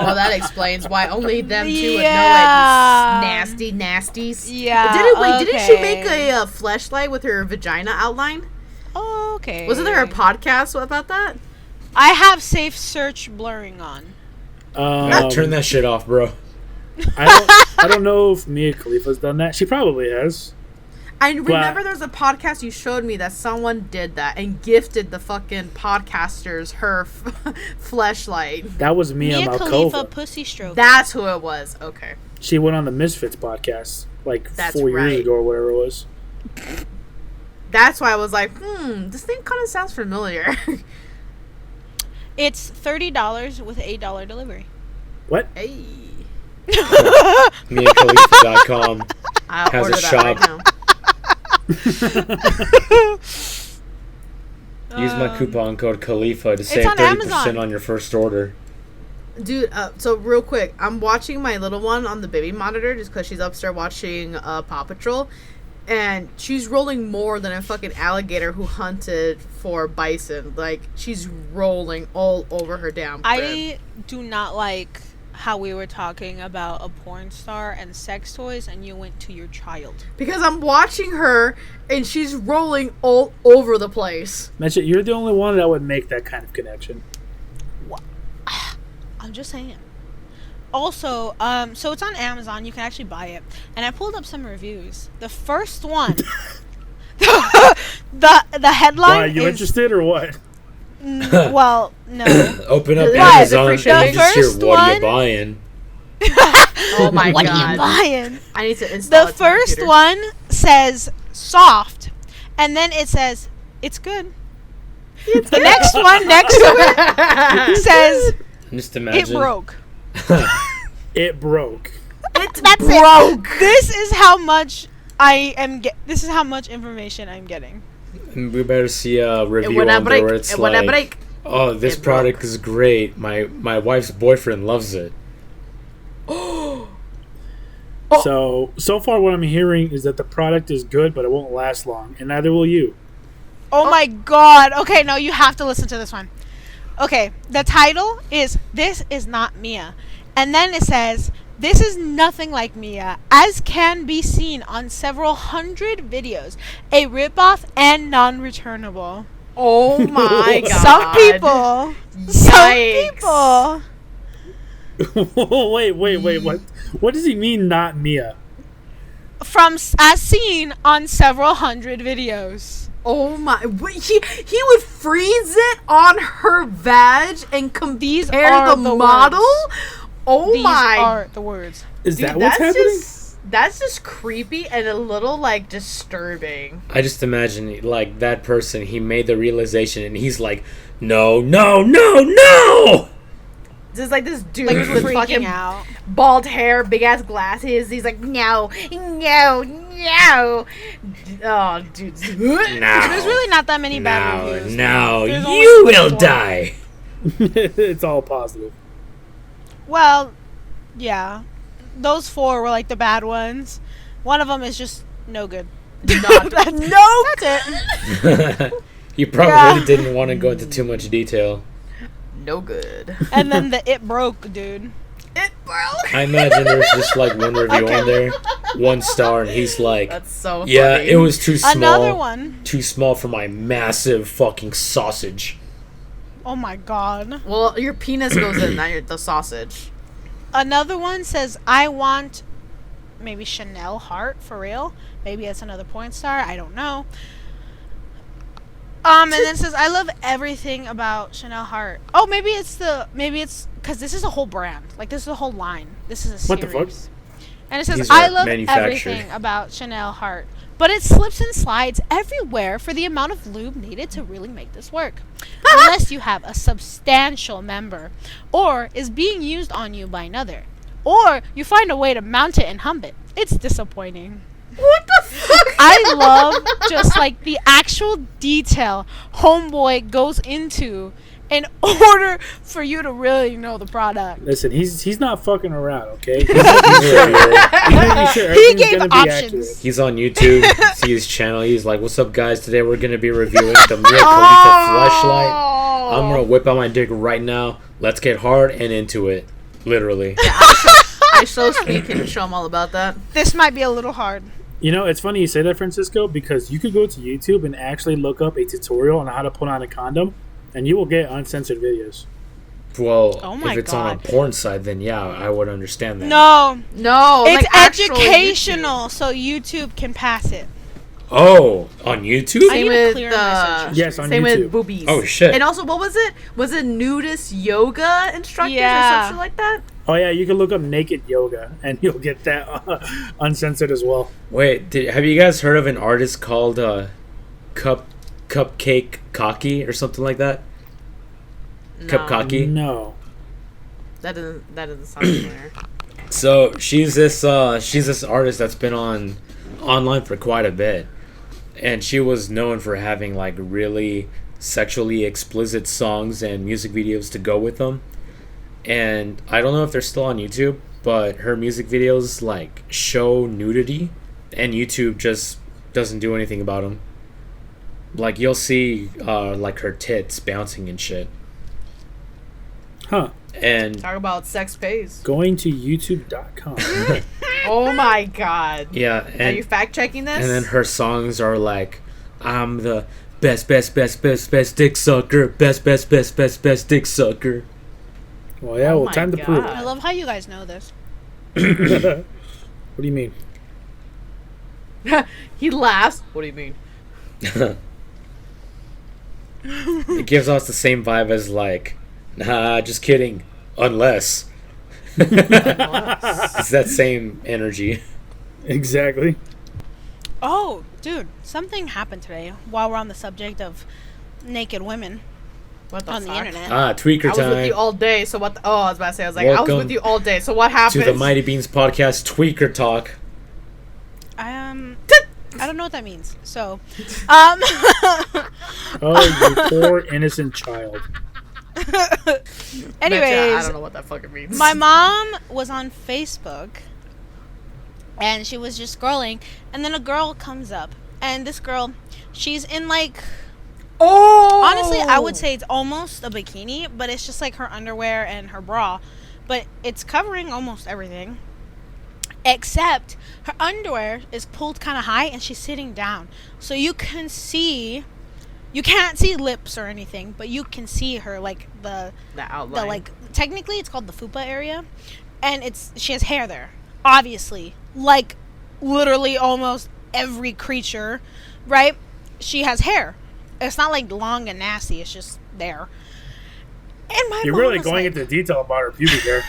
Oh. that explains why only them two would know it. Yeah. Nasty nasties. Yeah. Didn't she make a fleshlight with her vagina outline? Okay. Wasn't there a podcast about that? I have safe search blurring on. Turn that shit off, bro. I don't know if Mia Khalifa's done that. She probably has. I remember there was a podcast you showed me that someone did that and gifted the fucking podcasters her fleshlight. That was Mia Mia Khalifa Malkova. pussy stroke. That's who it was. Okay. She went on the Misfits podcast like That's 4 years right. ago or whatever it was. That's why I was like, this thing kind of sounds familiar. It's $30 with $8 delivery. What? Hey. MiaKhalifa.com. I'll Has order a that shop. right now. Use my coupon code Khalifa to save on 30% Amazon. on your first order. Dude, so real quick, I'm watching my little one on the baby monitor just because she's upstairs watching Paw Patrol. And she's rolling more than a fucking alligator who hunted for bison. Like, she's rolling all over her damn crib. I do not like how we were talking about a porn star and sex toys and you went to your child. Because I'm watching her and she's rolling all over the place. Mention, you're the only one that would make that kind of connection. I'm just saying. Also, so it's on Amazon. You can actually buy it. And I pulled up some reviews. The first one, the headline Why, you is, interested or what? well, no. Open up But Amazon the and you just hear, first what are you one- buying? Oh my What god. are you buying? I need to install The it to my first computer. one says soft, and then it says it's good. The next one next to it says Just imagine. it broke. It broke. It's That's broke. it. This is how much I am. This is how much information I'm getting. And we better see a review wanna on break. there where it's It wanna like, break. oh, this It product broke. is great. My wife's boyfriend loves it. So far what I'm hearing is that the product is good, but it won't last long, and neither will you. Oh my god. Okay, no, you have to listen to this one. Okay, the title is This Is Not Mia. And then it says, this is nothing like Mia, as can be seen on several hundred videos. A ripoff and non-returnable. Oh my god. Some people. Yikes. Some people. wait, what? What does he mean, not Mia? As seen on several hundred videos. Oh my. Wait, he would freeze it on her vag and compare are the the model? words. Oh These my. are the words. Is Dude, that what's happening? That's just creepy and a little like disturbing. I just imagine like that person. He made the realization and he's like, no, no, no, no. Just like this dude Like with freaking fucking out. bald hair, big ass glasses. He's like, no, no, no. Oh, dude. Now, There's really not that many bad now, reviews. now There's only you like will four. die. It's all positive. Well, yeah. Those 4 were like the bad ones. One of them is just no good. Not, no. That's it. You probably Yeah. didn't want to go into too much detail. No good. And then the it broke, dude. It broke. I imagine there's just like one review on there, 1 star, and he's like, That's so yeah, funny. it was too small. Another one. Too small for my massive fucking sausage. Oh my god. Well, your penis goes in, not the sausage. Another one says, I want maybe Chanel heart for real. Maybe it's another porn star. I don't know. And then it says, I love everything about Chanel heart. Oh, maybe it's because this is a whole brand. Like, this is a whole line. This is a series. What the fuck? And it says, These are I love manufactured. everything about Chanel heart. But it slips and slides everywhere for the amount of lube needed to really make this work. Unless you have a substantial member, or is being used on you by another, or you find a way to mount it and hump it. It's disappointing. What the fuck? I love just like the actual detail Homeboy goes into in order for you to really know the product. Listen, he's not fucking around, okay? He's He's making sure He everything's gave gonna be options. accurate. He's on YouTube. See his channel. He's like, "What's up, guys? Today we're gonna be reviewing the Mia Khalifa fleshlight. I'm gonna whip out my dick right now. Let's get hard and into it, literally." I so speak can show him all about that. This might be a little hard. You know, it's funny you say that, Francisco, because you could go to YouTube and actually look up a tutorial on how to put on a condom, and you will get uncensored videos. Well, Oh my if it's on a God. porn site, then yeah, I would understand that. No, No, it's like actual educational, so YouTube can pass it. Oh, on YouTube? I Same need a with clear the message. Yes, on same YouTube. with boobies. Oh, shit. And also, what was it? Was it nudist yoga instructors or Yeah. something like that? Oh yeah, you can look up naked yoga, and you'll get that uncensored as well. Wait, have you guys heard of an artist called Cupcake Cocky or something like that? Cup No, Cocky? No. that doesn't sound familiar. So she's this artist that's been online for quite a bit, and she was known for having like really sexually explicit songs and music videos to go with them. And I don't know if they're still on YouTube, but her music videos like show nudity, and YouTube just doesn't do anything about them. Like you'll see like her tits bouncing and shit. Huh. And Talk about sex pays. Going to youtube.com. Oh my god. yeah, Are you and fact checking this? and then her songs are like, "I'm the best dick sucker, best dick sucker." Well, yeah, Oh well, my time to prove God. I love how you guys know this. it. What do you mean? He laughs. What do you mean? It gives us the same vibe as like, nah, just kidding. Unless it's that same energy. Exactly. Oh, dude, something happened today while we're on the subject of naked women What the on fuck? the internet. Tweaker I was with you time all day, so what? I was about to say, I was like, I was Welcome with you all day, so what happened? to the Mighty Beans podcast. Tweaker talk. I don't know what that means. So, Oh, you poor innocent child. anyways, I don't know what that fucking means. my mom was on Facebook and she was just scrolling, and then a girl comes up, and this girl, she's in like, Oh. honestly, I would say it's almost a bikini, but it's just like her underwear and her bra, but it's covering almost everything. Except her underwear is pulled kind of high and she's sitting down. So you can't see lips or anything, but you can see her like the outline. like technically it's called the fupa area, and she has hair there. Obviously, like literally almost every creature, right? She has hair. It's not like long and nasty, it's just there. And my You're mom really was going like, into detail about her pubic hair.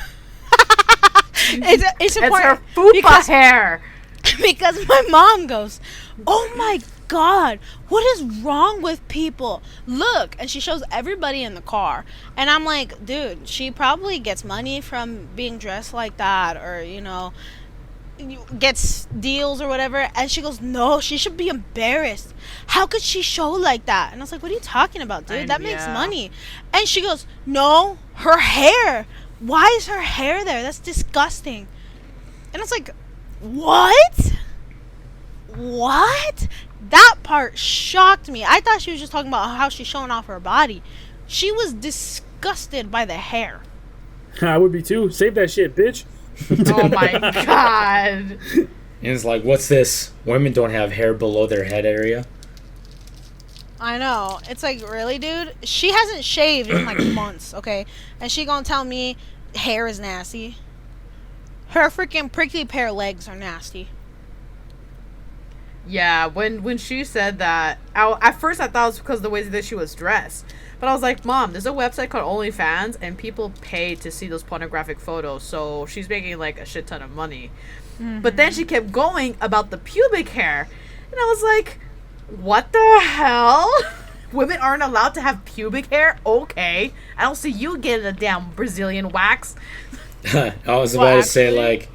it's it's important her fupa because hair. because my mom goes, "Oh my god, what is wrong with people? Look." And she shows everybody in the car. And I'm like, dude, she probably gets money from being dressed like that, or, gets deals or whatever. And she goes, no, she should be embarrassed. How could she show like that? And I was like, what are you talking about, dude? That makes Yeah. money. And she goes, no, her hair. Why is her hair there? That's disgusting. And I was like, what? What? That part shocked me. I thought she was just talking about how she's showing off her body. She was disgusted by the hair. I would be too. Save that shit, bitch. Oh my god. And it's like, what's this? Women don't have hair below their head area. I know. It's like, really, dude? She hasn't shaved in like months, okay? And she gonna tell me hair is nasty. Her freaking prickly pair of legs are nasty. Yeah, when she said that, at first I thought it was because of the way that she was dressed. But I was like, Mom, there's a website called OnlyFans, and people pay to see those pornographic photos, so she's making like a shit ton of money. Mm-hmm. But then she kept going about the pubic hair, and I was like, what the hell? Women aren't allowed to have pubic hair? Okay. I don't see you getting a damn Brazilian wax. I was about to say, like,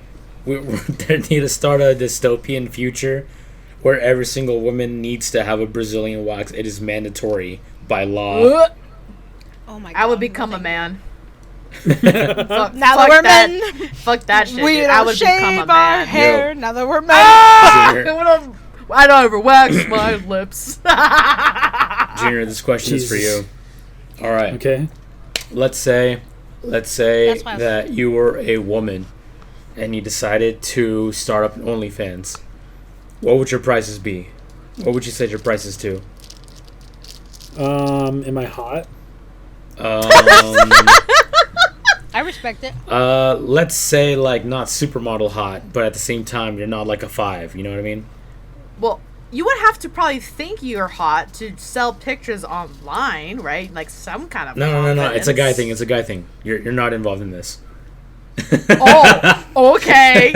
we need to start a dystopian future where every single woman needs to have a Brazilian wax. It is mandatory by law. Oh my God. I would become a man. Now that we're men. Fuck that shit. We dude. don't I would become shave a our man. hair. Yo. Now that we're men. I don't ever wax my lips. Junior, this question is for you. All right. Okay. Let's say that you were a woman and you decided to start up an OnlyFans. What would your prices be? What would you set your prices to? Am I hot? I respect it. Let's say like not supermodel hot, but at the same time you're not like a 5. You know what I mean? Well, you would have to probably think you're hot to sell pictures online, right? Like some kind of No. It's a guy confidence. thing. You're not involved in this. Oh, okay.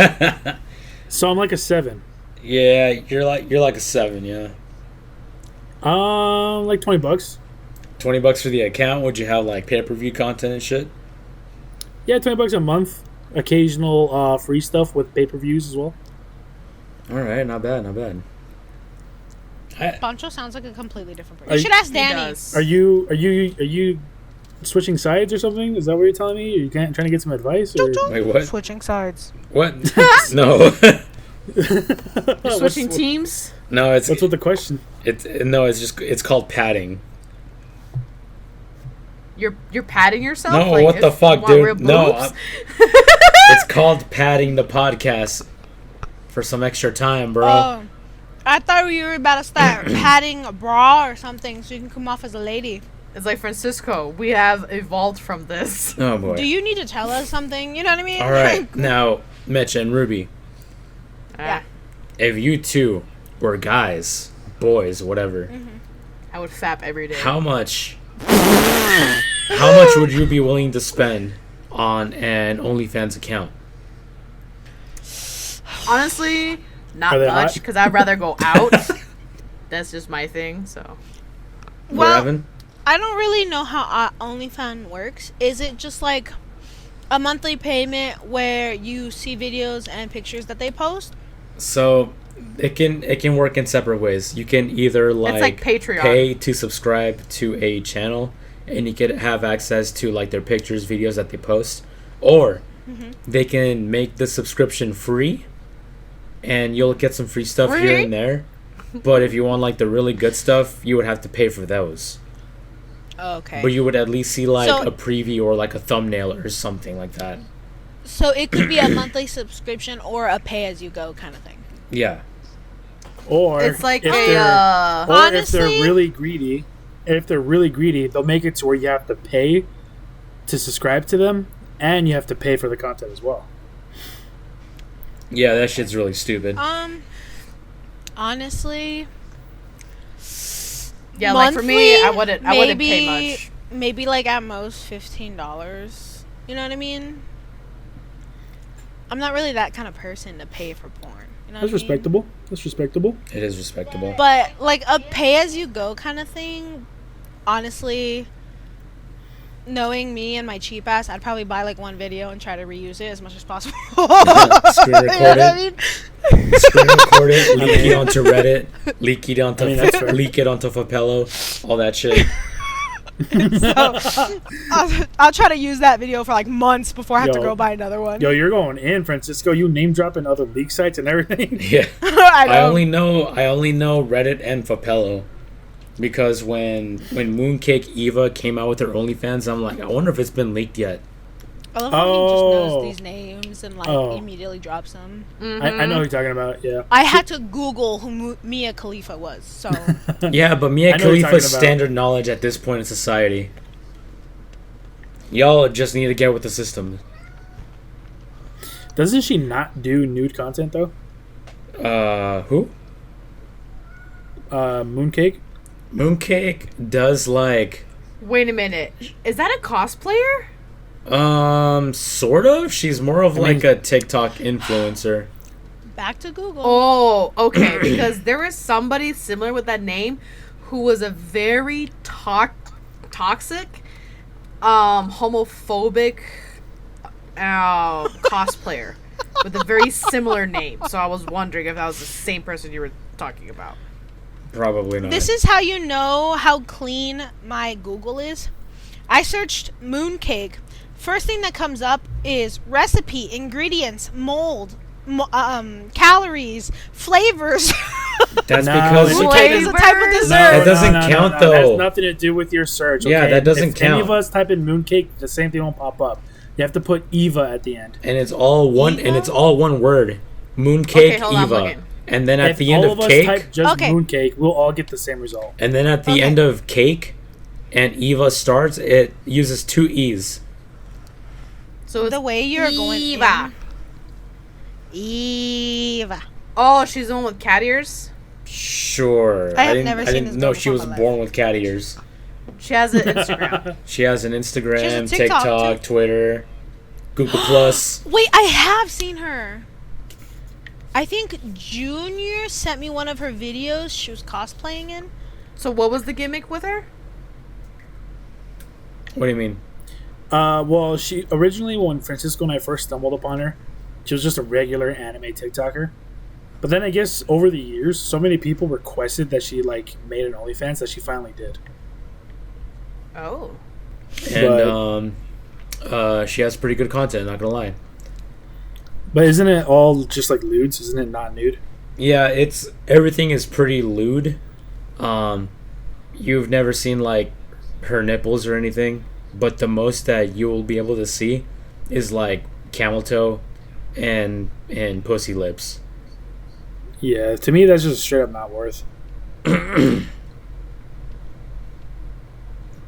So I'm like a 7. Yeah, you're like a 7. Yeah. Like $20. $20 for the account. Would you have like pay-per-view content and shit? Yeah, $20 a month. Occasional free stuff with pay-per-views as well. All right, not bad. Pancho sounds like a completely different person. You should ask Danny. Are you switching sides or something? Is that what you're telling me? Are you trying to get some advice? Or? Wait, what? Switching sides. What? No. You're switching teams? No, it's what's with the question? It's called padding. You're patting yourself? No, like, what the if you fuck, want real dude? No, boobs? it's called padding the podcast for some extra time, bro. Oh, I thought you were about to start patting a bra or something so you can come off as a lady. It's like, Francisco, we have evolved from this. Oh boy. Do you need to tell us something? You know what I mean? All right, now Mitch and Ruby, Yeah. if you two were guys, boys, whatever, I would fap every day. how much would you be willing to spend on an OnlyFans account? Honestly, not Are they much, hot? because I'd rather go out. That's just my thing, so. Well, Evan? I don't really know how OnlyFans works. Is it just like a monthly payment where you see videos and pictures that they post? So it can work in separate ways. You can either like Patreon. pay to subscribe to a channel, and you can have access to like their pictures, videos that they post, or they can make the subscription free, and you'll get some free stuff here and there. But if you want like the really good stuff, you would have to pay for those. Okay. But you would at least see like So- a preview or like a thumbnail or something like that. So it could be a monthly subscription or a pay-as-you-go kind of thing. Yeah. Or It's like if a, they're, or if Honestly- they're really greedy, they'll make it to where you have to pay to subscribe to them, and you have to pay for the content as well. Yeah, that shit's really stupid. Honestly, Yeah, like for me, I monthly, wouldn't pay much. Maybe like at most $15. You know what I mean? I'm not really that kind of person to pay for porn. You know That's what I mean? respectable. That's respectable. It is respectable. But like a pay-as-you-go kind of thing, honestly, knowing me and my cheap ass, I'd probably buy like one video and try to reuse it as much as possible. Screen You know record what I it. mean? Screen record it, leak it onto Reddit, leak it onto that's fair. leak it onto Fapello, all that shit. So, I'll try to use that video for like months before I have to Yo. go buy another one. Yo, you're going in, Francisco. You name dropping other leak sites and everything. Yeah. I I know. only know Reddit and Fapello. Because when Mooncake Eva came out with her OnlyFans, I'm like, I wonder if it's been leaked yet. I love how he just Oh. knows these names and like Oh. immediately drops them. I know who you're talking about. Yeah. I had to Google who Mia Khalifa was. So Yeah, but I Mia know what you're Khalifa's talking about. standard knowledge at this point in society. Y'all just need to get with the system. Doesn't she not do nude content though? Who? Mooncake. Mooncake does like, Wait a minute. Is that a cosplayer? sort of. She's more of I like mean- a TikTok influencer. back to Google. Oh, okay. Because there was somebody similar with that name who was a very toxic, homophobic cosplayer with a very similar name. So I was wondering if that was the same person you were talking about. Probably not. This is how you know how clean my Google is. I searched mooncake. First thing that comes up is recipe, ingredients, mold, calories, flavors. That's No, because it's- Mooncake is a type of Flavors? dessert. That doesn't count, That though. has nothing to do with your search. Yeah, okay? that doesn't if Any of count. us type in mooncake, the same thing won't pop up. You have to put Eva at the end. and it's all one Eva? and it's all one word. Mooncake Okay, hold on, I'm Eva. looking. And then at If the end all of us cake, type just Okay. mooncake, we'll all get the same result. and then at the Okay. end of cake and Eva starts, it uses two E's. So it's The way you're going Eva. in. Eva. Oh, she's the one with cat ears? Sure. I have didn't, never I seen didn't this know girl she before was in my life. born with cat ears. She has an Instagram. She has an Instagram, She has a TikTok, TikTok, Twitter, Google Plus. Wait, I have seen her. I think Junior sent me one of her videos she was cosplaying in. So what was the gimmick with her? What do you mean? Well, she originally, when Francisco and I first stumbled upon her, she was just a regular anime TikToker. But then I guess over the years, so many people requested that she like made an OnlyFans that she finally did. Oh. And she has pretty good content, not gonna lie. But isn't it all just like lewds? Isn't it not nude? Yeah, it's everything is pretty lewd. You've never seen like her nipples or anything, but the most that you will be able to see is like camel toe and pussy lips. Yeah, to me that's just straight up not worth.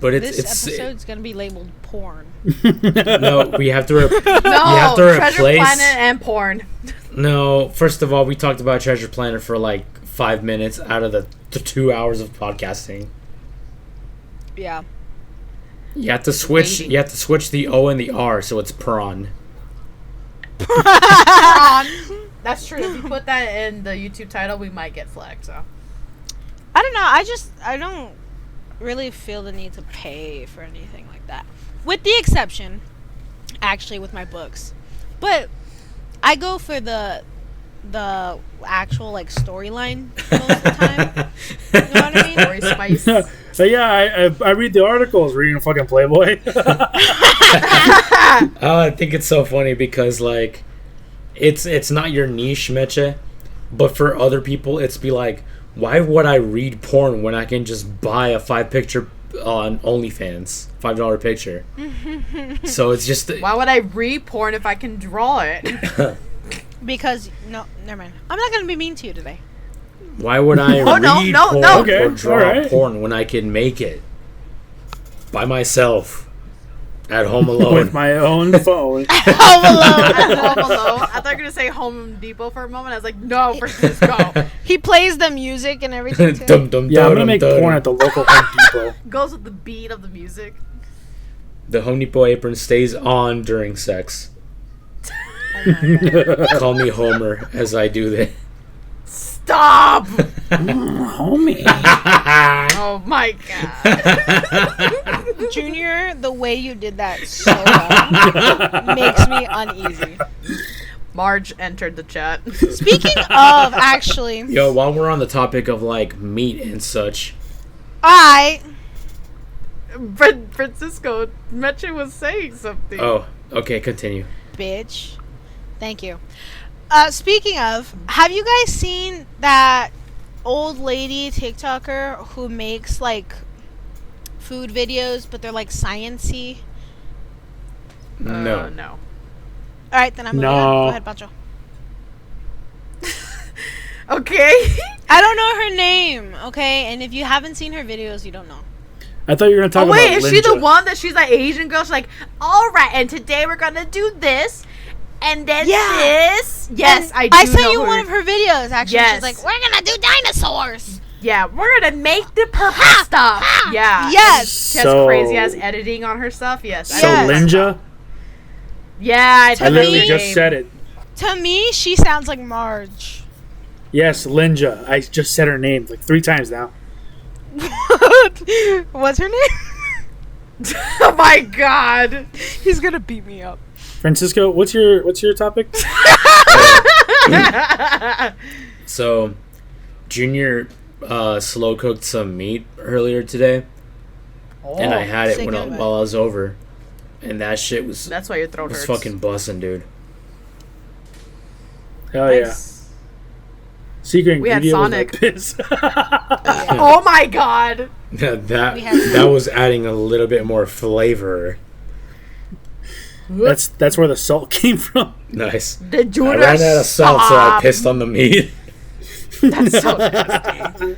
But This it's episode's gonna be labeled porn. no, we have to No, have to Treasure replace- Planet and porn. no. First of all, we talked about Treasure Planet for like 5 minutes out of the 2 hours of podcasting. Yeah. You have to switch. Waiting. You have to switch the O and the R, so it's prawn. That's true. If you put that in the YouTube title, we might get flagged. So I don't know. I don't really feel the need to pay for anything like that. With the exception, actually, with my books. But I go for the actual like storyline most of the time. You know what I mean? Story spice. So yeah, I read the articles reading fucking Playboy. Oh, I think it's so funny because like, it's not your niche, Meche, but for other people, it's be like, why would I read porn when I can just buy a 5-picture on OnlyFans, $5 picture? So it's just Why would I read porn if I can draw it? Because no, never mind. I'm not gonna be mean to you today. why would I Oh, no, read no, porn no. Okay, or draw alright. porn when I can make it by myself at home alone? With my own phone. Home Alone. Home Alone. I thought you were gonna say Home Depot for a moment. I was like, no, Francisco. He plays the music and everything too. Dum, dum, Yeah, I'm dum, gonna make dum. porn at the local Home Depot. Goes with the beat of the music. The Home Depot apron stays on during sex. Oh my God. Call me Homer as I do that. Stop! Homie. Oh my god. Junior, the way you did that so well makes me uneasy. Marge entered the chat. Speaking of, actually, Yo, while we're on the topic of like meat and such, Francisco, Meche was saying something. oh, okay, continue. bitch. Thank you. Speaking of, have you guys seen that old lady TikToker who makes like food videos, but they're like science-y? No. No. All right, then I'm moving No. on. Go ahead, Pancho. Okay. I don't know her name, okay? And if you haven't seen her videos, you don't know. I thought you were gonna talk Oh wait, about is she the Linja. one that she's like Asian girl? She's like, all right, and today we're gonna do this, and then this. Yes, And I do sent know you her. one of her videos, actually. Yes. She's like, we're gonna do dinosaurs. Yeah, we're gonna make the purple stuff. Yeah. Yes. She has crazy ass editing on her stuff. Yes. So Yes. Linja, Yeah, I literally me- just said it. To me, she sounds like Marge. Yes, Linja. I just said her name like 3 times now. What? What's her name? Oh my god. He's gonna beat me up. Francisco, what's your topic? So, Junior slow cooked some meat earlier today, and I had it Sick of it. while I was over, and that shit was That's why your throat hurts. fucking busting, dude. Hell yeah. Nice. Secret We had ingredient Sonic. was like piss. Oh my god. that We had- that was adding a little bit more flavor. That's where the salt came from. Nice. The Junior I ran out of salt, so I stop. pissed on the meat. That's so nasty.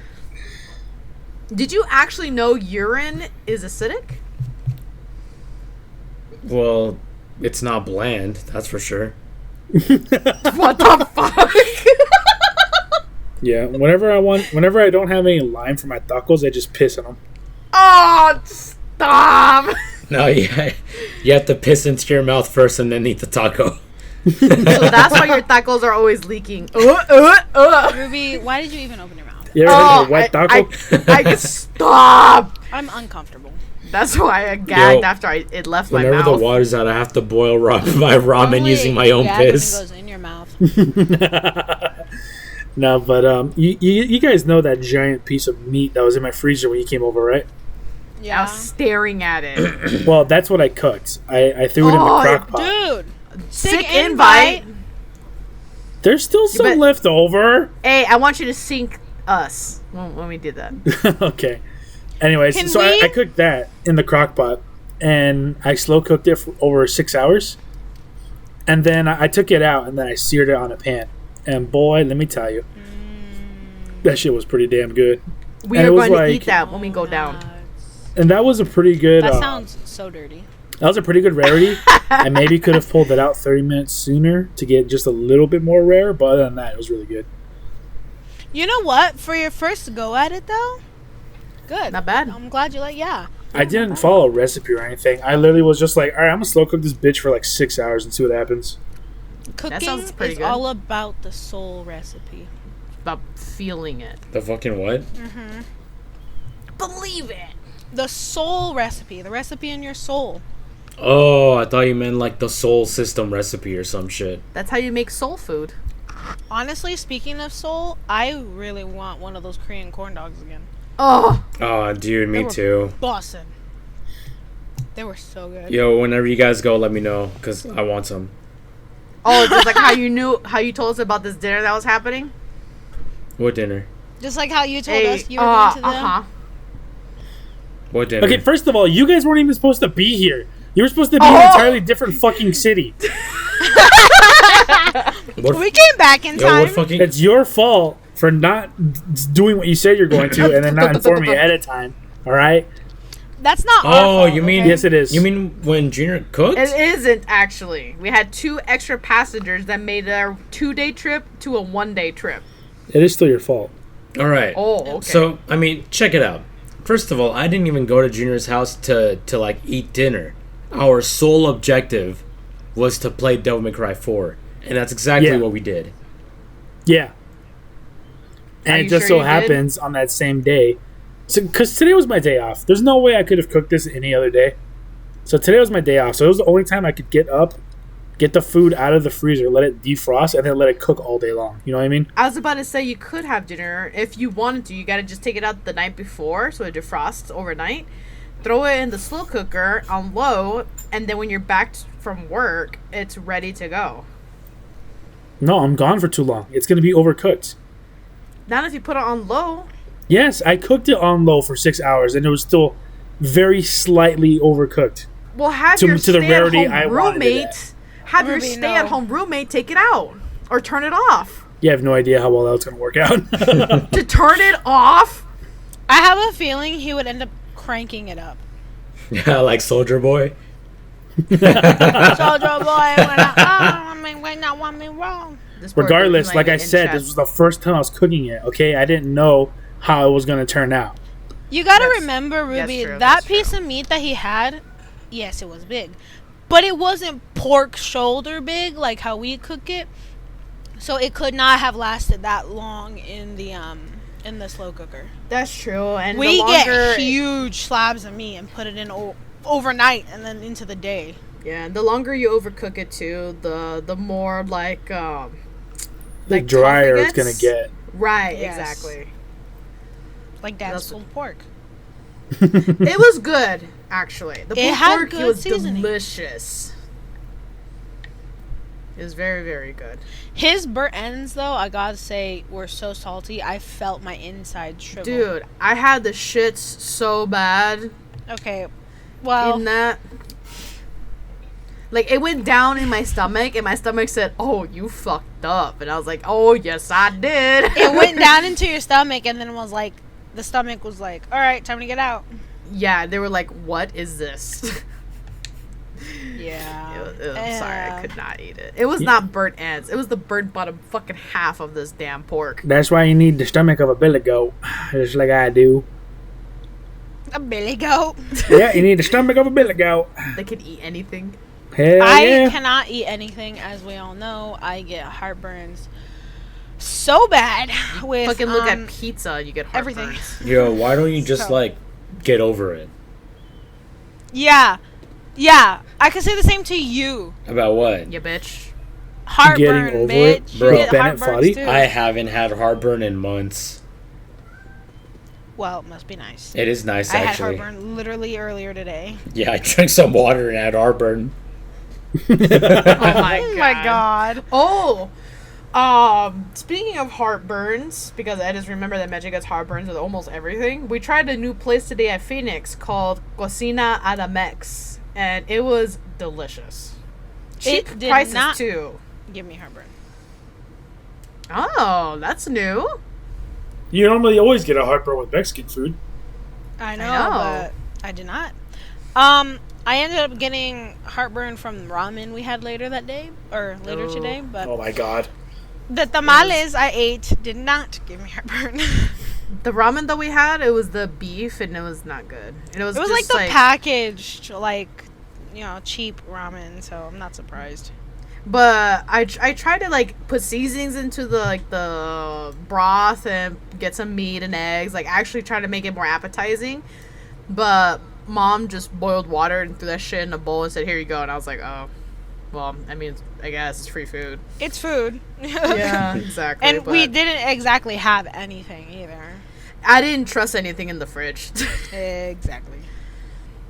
Did you actually know urine is acidic? Well, it's not bland, that's for sure. What the fuck? Yeah, whenever I don't have any lime for my tacos, I just piss on them. Oh, stop. No, yeah, you have to piss into your mouth first and then eat the taco. So that's why your tacos are always leaking. Ruby, why did you even open your mouth? You ever had a wet taco? I stop. I'm uncomfortable. That's why I gagged Yo, after it left my Whenever mouth. the water's out, I have to boil my ramen Only using my own gag when it piss. goes in your mouth. No, but you guys know that giant piece of meat that was in my freezer when you came over, right? I Yeah. was staring at it. Well, that's what I cooked. I threw it in the Oh, crock pot. Dude. Sick invite. There's still some bet- left over. Hey, I want you to sync us when we did that. Okay. Anyways, Can so we- I cooked that in the crock pot, and I slow cooked it for over 6 hours, and then I took it out and then I seared it on a pan. And boy, let me tell you, that shit was pretty damn good. We And are it was going to like- eat that when we go down. And that was a pretty good. That sounds so dirty. That was a pretty good rarity. I maybe could have pulled it out 30 minutes sooner to get just a little bit more rare, but other than that, it was really good. You know what? For your first go at it, though, good. Not bad. I'm glad you like, yeah. I didn't follow a recipe or anything. I literally was just like, all right, I'm gonna slow cook this bitch for like 6 hours and see what happens. Cooking sounds pretty is good. all about the soul recipe. About feeling it. The fucking what? Believe it. The soul recipe. The recipe in your soul. Oh, I thought you meant like the soul system recipe or some shit. That's how you make soul food. Honestly, speaking of soul, I really want one of those Korean corn dogs again. Oh, Oh, dude, me were- too. Bussin'. They were so good. Yo, whenever you guys go, let me know, because I want some. just like how you told us about this dinner that was happening. What dinner? Just like how you told Hey, us you were going to the... What dinner? Okay, first of all, you guys weren't even supposed to be here. You were supposed to be in Oh! an entirely different fucking city. What, We came back in yo, time. what fucking... It's your fault for not doing what you said you're going to and then not informing me ahead of time. All right? That's not our Oh, fault, you mean... okay? Yes, it is. You mean when Junior cooked? It isn't actually. We had 2 extra passengers that made our 2-day trip to a 1-day trip. It is still your fault. All right. Oh, okay. So, I mean, check it out. First of all, I didn't even go to Junior's house to like, eat dinner. Our sole objective was to play Devil May Cry 4. And that's exactly Yeah. what we did. Yeah. Are And you it just sure so you did? happens on that same day. So, because today was my day off. There's no way I could have cooked this any other day. So today was my day off. So it was the only time I could get up, get the food out of the freezer, let it defrost, and then let it cook all day long. You know what I mean? I was about to say you could have dinner if you wanted to. You gotta just take it out the night before so it defrosts overnight. Throw it in the slow cooker on low, and then when you're back from work, it's ready to go. No, I'm gone for too long. It's going to be overcooked. Not if you put it on low. Yes, I cooked it on low for 6 hours, and it was still very slightly overcooked. Well, have To- your to the rarity stay-at-home I wanted it roommate. Have your Ruby, no. stay-at-home roommate take it out or turn it off. You have no idea how well that's going to work out. To turn it off. I have a feeling he would end up cranking it up. Yeah, like Soldier Boy. Soldier boy, when I want me wrong. This poor Regardless, dude, like I in said, chest. this was the first time I was cooking it. Okay, I didn't know how it was going to turn out. You gotta That's- remember, Ruby, true, that that's piece true. of meat that he had, yes, it was big. But it wasn't pork shoulder big like how we cook it. So it could not have lasted that long in the slow cooker. That's true. And We the longer, get huge slabs of meat and put it in overnight and then into the day. Yeah, the longer you overcook it too, the more like The like drier tough it's going to gets. get. Right, Yes. exactly. Like Dad's That's- pulled pork. It was good, actually. The It pulled had pork good was seasoning. delicious. It was very, very good. His burnt ends, though, I gotta say, were so salty. I felt my inside shrivel. Dude, I had the shits so bad Okay, well, in that. Like, it went down in my stomach, and my stomach said, "Oh, you fucked up." And I was like, "Oh, yes, I did." it went down into your stomach, and then it was like, the stomach was like, all right, time to get out. Yeah, they were like, "What is this?" Yeah. I'm sorry, I could not eat it. It was not burnt ends. It was the burnt bottom fucking half of this damn pork. That's why you need the stomach of a billy goat, just like I do. A billy goat. Yeah, you need the stomach of a billy goat. They could eat anything. Hell I yeah. cannot eat anything, as we all know. I get heartburns so bad with Fucking look at pizza, you get everything. heartburns. Yo, why don't you just So- like get over it? Yeah. Yeah. I could say the same to you. About what? You bitch. Heartburn, Getting over bitch. it, You bro. get Bennett heartburns Foddy? too. I haven't had heartburn in months. Well, it must be nice. It is nice I had actually. heartburn literally earlier today. Yeah, I drank some water and had heartburn. Oh my Oh my god. Oh, speaking of heartburns, because I just remember that Magic gets heartburns with almost everything. We tried a new place today at Phoenix called Cocina Adamex, and it was delicious. Cheap It did prices not- too. Give me heartburn. Oh, that's new. You normally always get a heartburn with Mexican food. I know, know. but I did not. I ended up getting heartburn from ramen we had later that day, or later Oh. today, but Oh my god. the tamales I ate did not give me heartburn. The ramen that we had, it was the beef, and it was not good. And it was It was like just the packaged, like, cheap ramen, so I'm not surprised. But I tried to like put seasonings into the broth and get some meat and eggs. Like actually try to make it more appetizing. But Mom just boiled water and threw that shit in a bowl and said, "Here you go." And I was like, "Oh, well, I mean, I guess it's free food." It's food. Yeah, exactly. And we but didn't exactly have anything either. I didn't trust anything in the fridge. Exactly.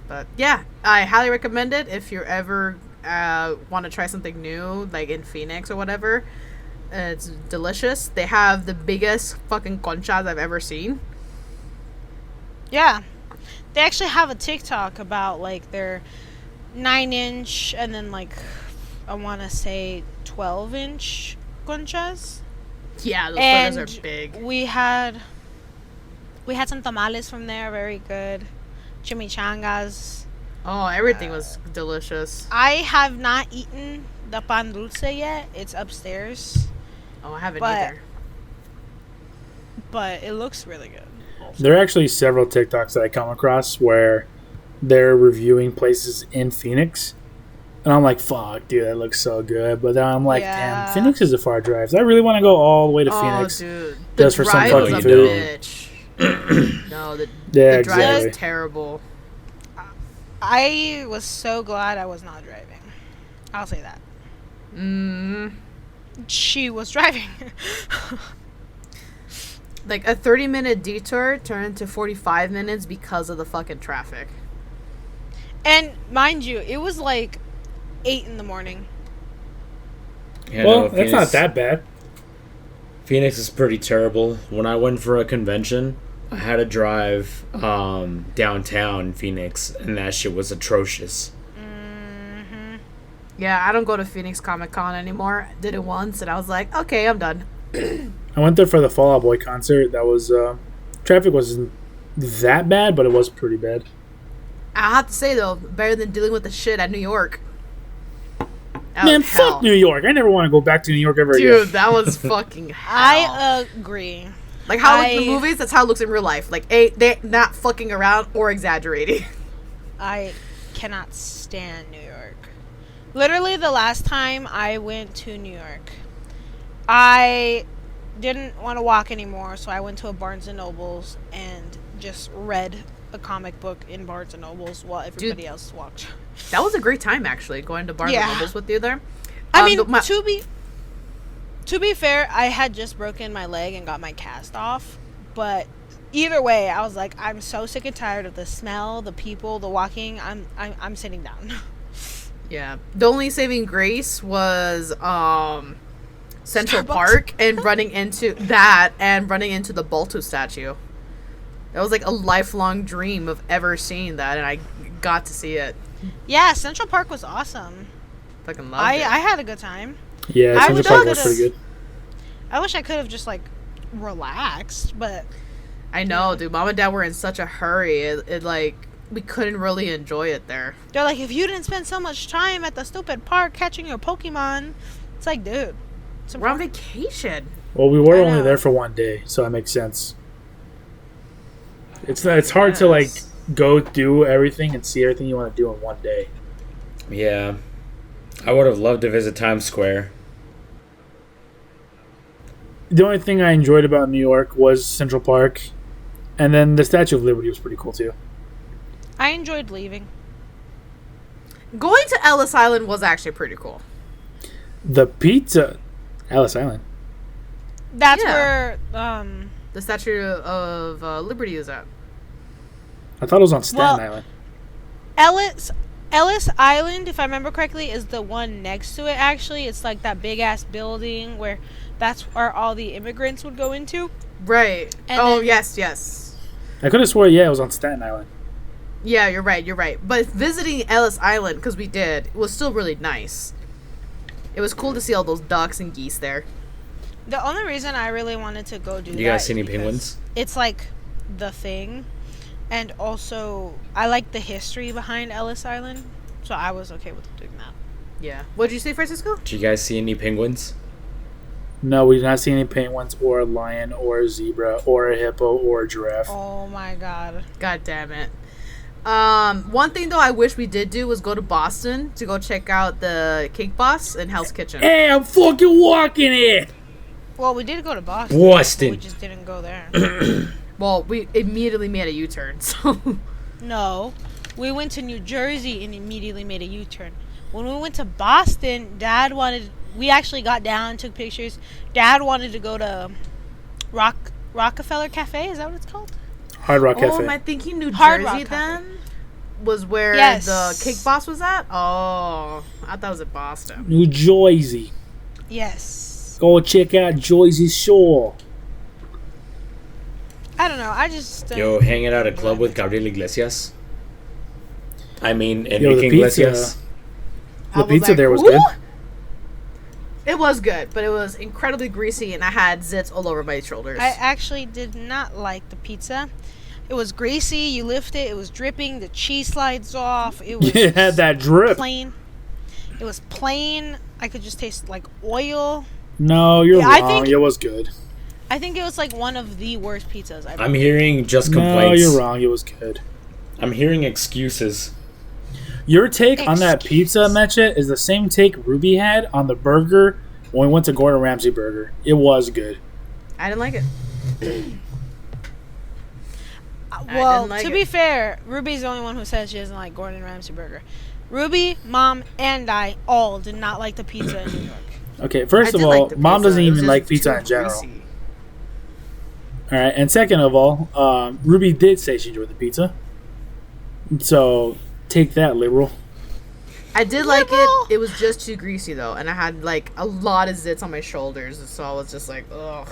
But yeah, I highly recommend it if you're ever want to try something new, like in Phoenix or whatever. It's delicious. They have the biggest fucking conchas I've ever seen. Yeah. They actually have a TikTok about, like, their 9-inch and then, like, I want to say 12-inch conchas. Yeah, those And photos are big. we had some tamales from there, very good. Chimichangas. Oh, everything was delicious. I have not eaten the pan dulce yet. It's upstairs, Oh, I haven't but- either. but it looks really good. There are actually several TikToks that I come across where they're reviewing places in Phoenix. And I'm like, fuck, dude, that looks so good. But then I'm like, Yeah. damn, Phoenix is a far drive. So I really want to go all the way to Oh, Phoenix. dude. just for some drive fucking was a food. bitch. No, the Yeah, drive exactly. is terrible. I was so glad I was not driving. I'll say that. Mm. She was driving. Like a 30-minute detour turned into 45 minutes because of the fucking traffic. And mind you, it was like 8 in the morning. Yeah, Well, no, that's not that bad. Phoenix is pretty terrible. When I went for a convention, I had to drive downtown Phoenix, and that shit was atrocious. Yeah, I don't go to Phoenix Comic Con anymore. Did it once, and I was like, okay, I'm done. I went there for the Fall Out Boy concert. That was traffic wasn't that bad, but it was pretty bad. I have to say though, better than dealing with the shit at New York. That Man, was hell. fuck New York. I never want to go back to New York ever Dude, again. that was fucking hell. I agree. Like how it looks in the movies, that's how it looks in real life. Like they not fucking around or exaggerating. I cannot stand New York. Literally, the last time I went to New York, I didn't want to walk anymore, so I went to a Barnes and Nobles and just read a comic book in Barnes and Nobles while everybody else walked. That was a great time actually, going to Barnes and Nobles with you there. I mean, to be fair, I had just broken my leg and got my cast off, but either way, I was like, I'm so sick and tired of the smell, the people, the walking. I'm sitting down. Yeah. The only saving grace was Central Starbucks. Park and running into that and running into the Balto statue. That was like a lifelong dream of ever seeing that, and I got to see it. Yeah, Central Park was awesome. Fucking loved I it. had a good time. Yeah, I Central wish Park I was could've- pretty good. I wish I could have just like relaxed, but I know, dude. Mom and Dad were in such a hurry. It like we couldn't really enjoy it there. they're like, if you didn't spend so much time at the stupid park catching your Pokemon, it's like, dude, it's We're on important. vacation. Well, we were I only know. there for one day, so that makes sense. It's hard to like Yes. go do everything and see everything you want to do in one day. Yeah. I would have loved to visit Times Square. The only thing I enjoyed about New York was Central Park, and then the Statue of Liberty was pretty cool too. I enjoyed leaving. Going to Ellis Island was actually pretty cool. The pizza, Ellis Island. That's Yeah. where The Statue of Liberty is at. I thought it was on Staten Well- Island. Ellis Island, if I remember correctly, is the one next to it. Actually, it's like that big ass building where that's where all the immigrants would go into. Right. And Oh, then- yes. I could have swore, yeah, it was on Staten Island. Yeah, you're right. But visiting Ellis Island, because we did, was still really nice. It was cool to see all those ducks and geese there. The only reason I really wanted to go do You that guys is see any because penguins? It's like the thing, and also I like the history behind Ellis Island, so I was okay with doing that. Yeah. What'd you say, Francisco? Did you guys see any penguins? No, we did not see any penguins or a lion or a zebra or a hippo or a giraffe. Oh my god. God damn it. One thing though I wish we did do was go to Boston to go check out the Cake Boss and Hell's Kitchen. Hey, I'm fucking walking it! Well, we did go to Boston. Boston. But we just didn't go there. Well, we immediately made a U-turn, so... No. We went to New Jersey and immediately made a U-turn. When we went to Boston, Dad wanted... We actually got down and took pictures. Dad wanted to go to Rockefeller Cafe. Is that what it's called? Hard Rock Oh, Cafe. am I thinking New Hard Jersey Rock Cafe. then? Was where Yes. the Cake Boss was at? Oh, I thought it was at Boston. New Jersey. Yes. Go check out Jersey Shore. I don't know. I just... Yo, hanging out at a club with Gabriel Iglesias. I mean, Yo, Enrique the pizza. Iglesias. I The was pizza like, there was "Who?" good. It was good, but it was incredibly greasy and I had zits all over my shoulders. I actually did not like the pizza. It was greasy. You lift it. It was dripping. The cheese slides off. It was It had that drip. plain. It was plain. I could just taste like oil. No, you're Yeah, I wrong. think- It was good. I think it was like one of the worst pizzas I've I'm hearing just No, complaints. you're wrong. It was good. I'm hearing excuses. Your take on that pizza, Mecha, is the same take Ruby had on the burger when we went to Gordon Ramsay Burger. It was good. I didn't like it. Well, didn't like to it. be fair, Ruby's the only one who says she doesn't like Gordon Ramsay burger. Ruby, Mom, and I all did not like the pizza in New York. Okay, first I of did all, like the Mom pizza. doesn't It was even just like pizza too in general. greasy. All right, and second of all, Ruby did say she enjoyed the pizza. So take that, liberal. I did like Liberal. it. It was just too greasy though, and I had like a lot of zits on my shoulders, so I was just like, ugh.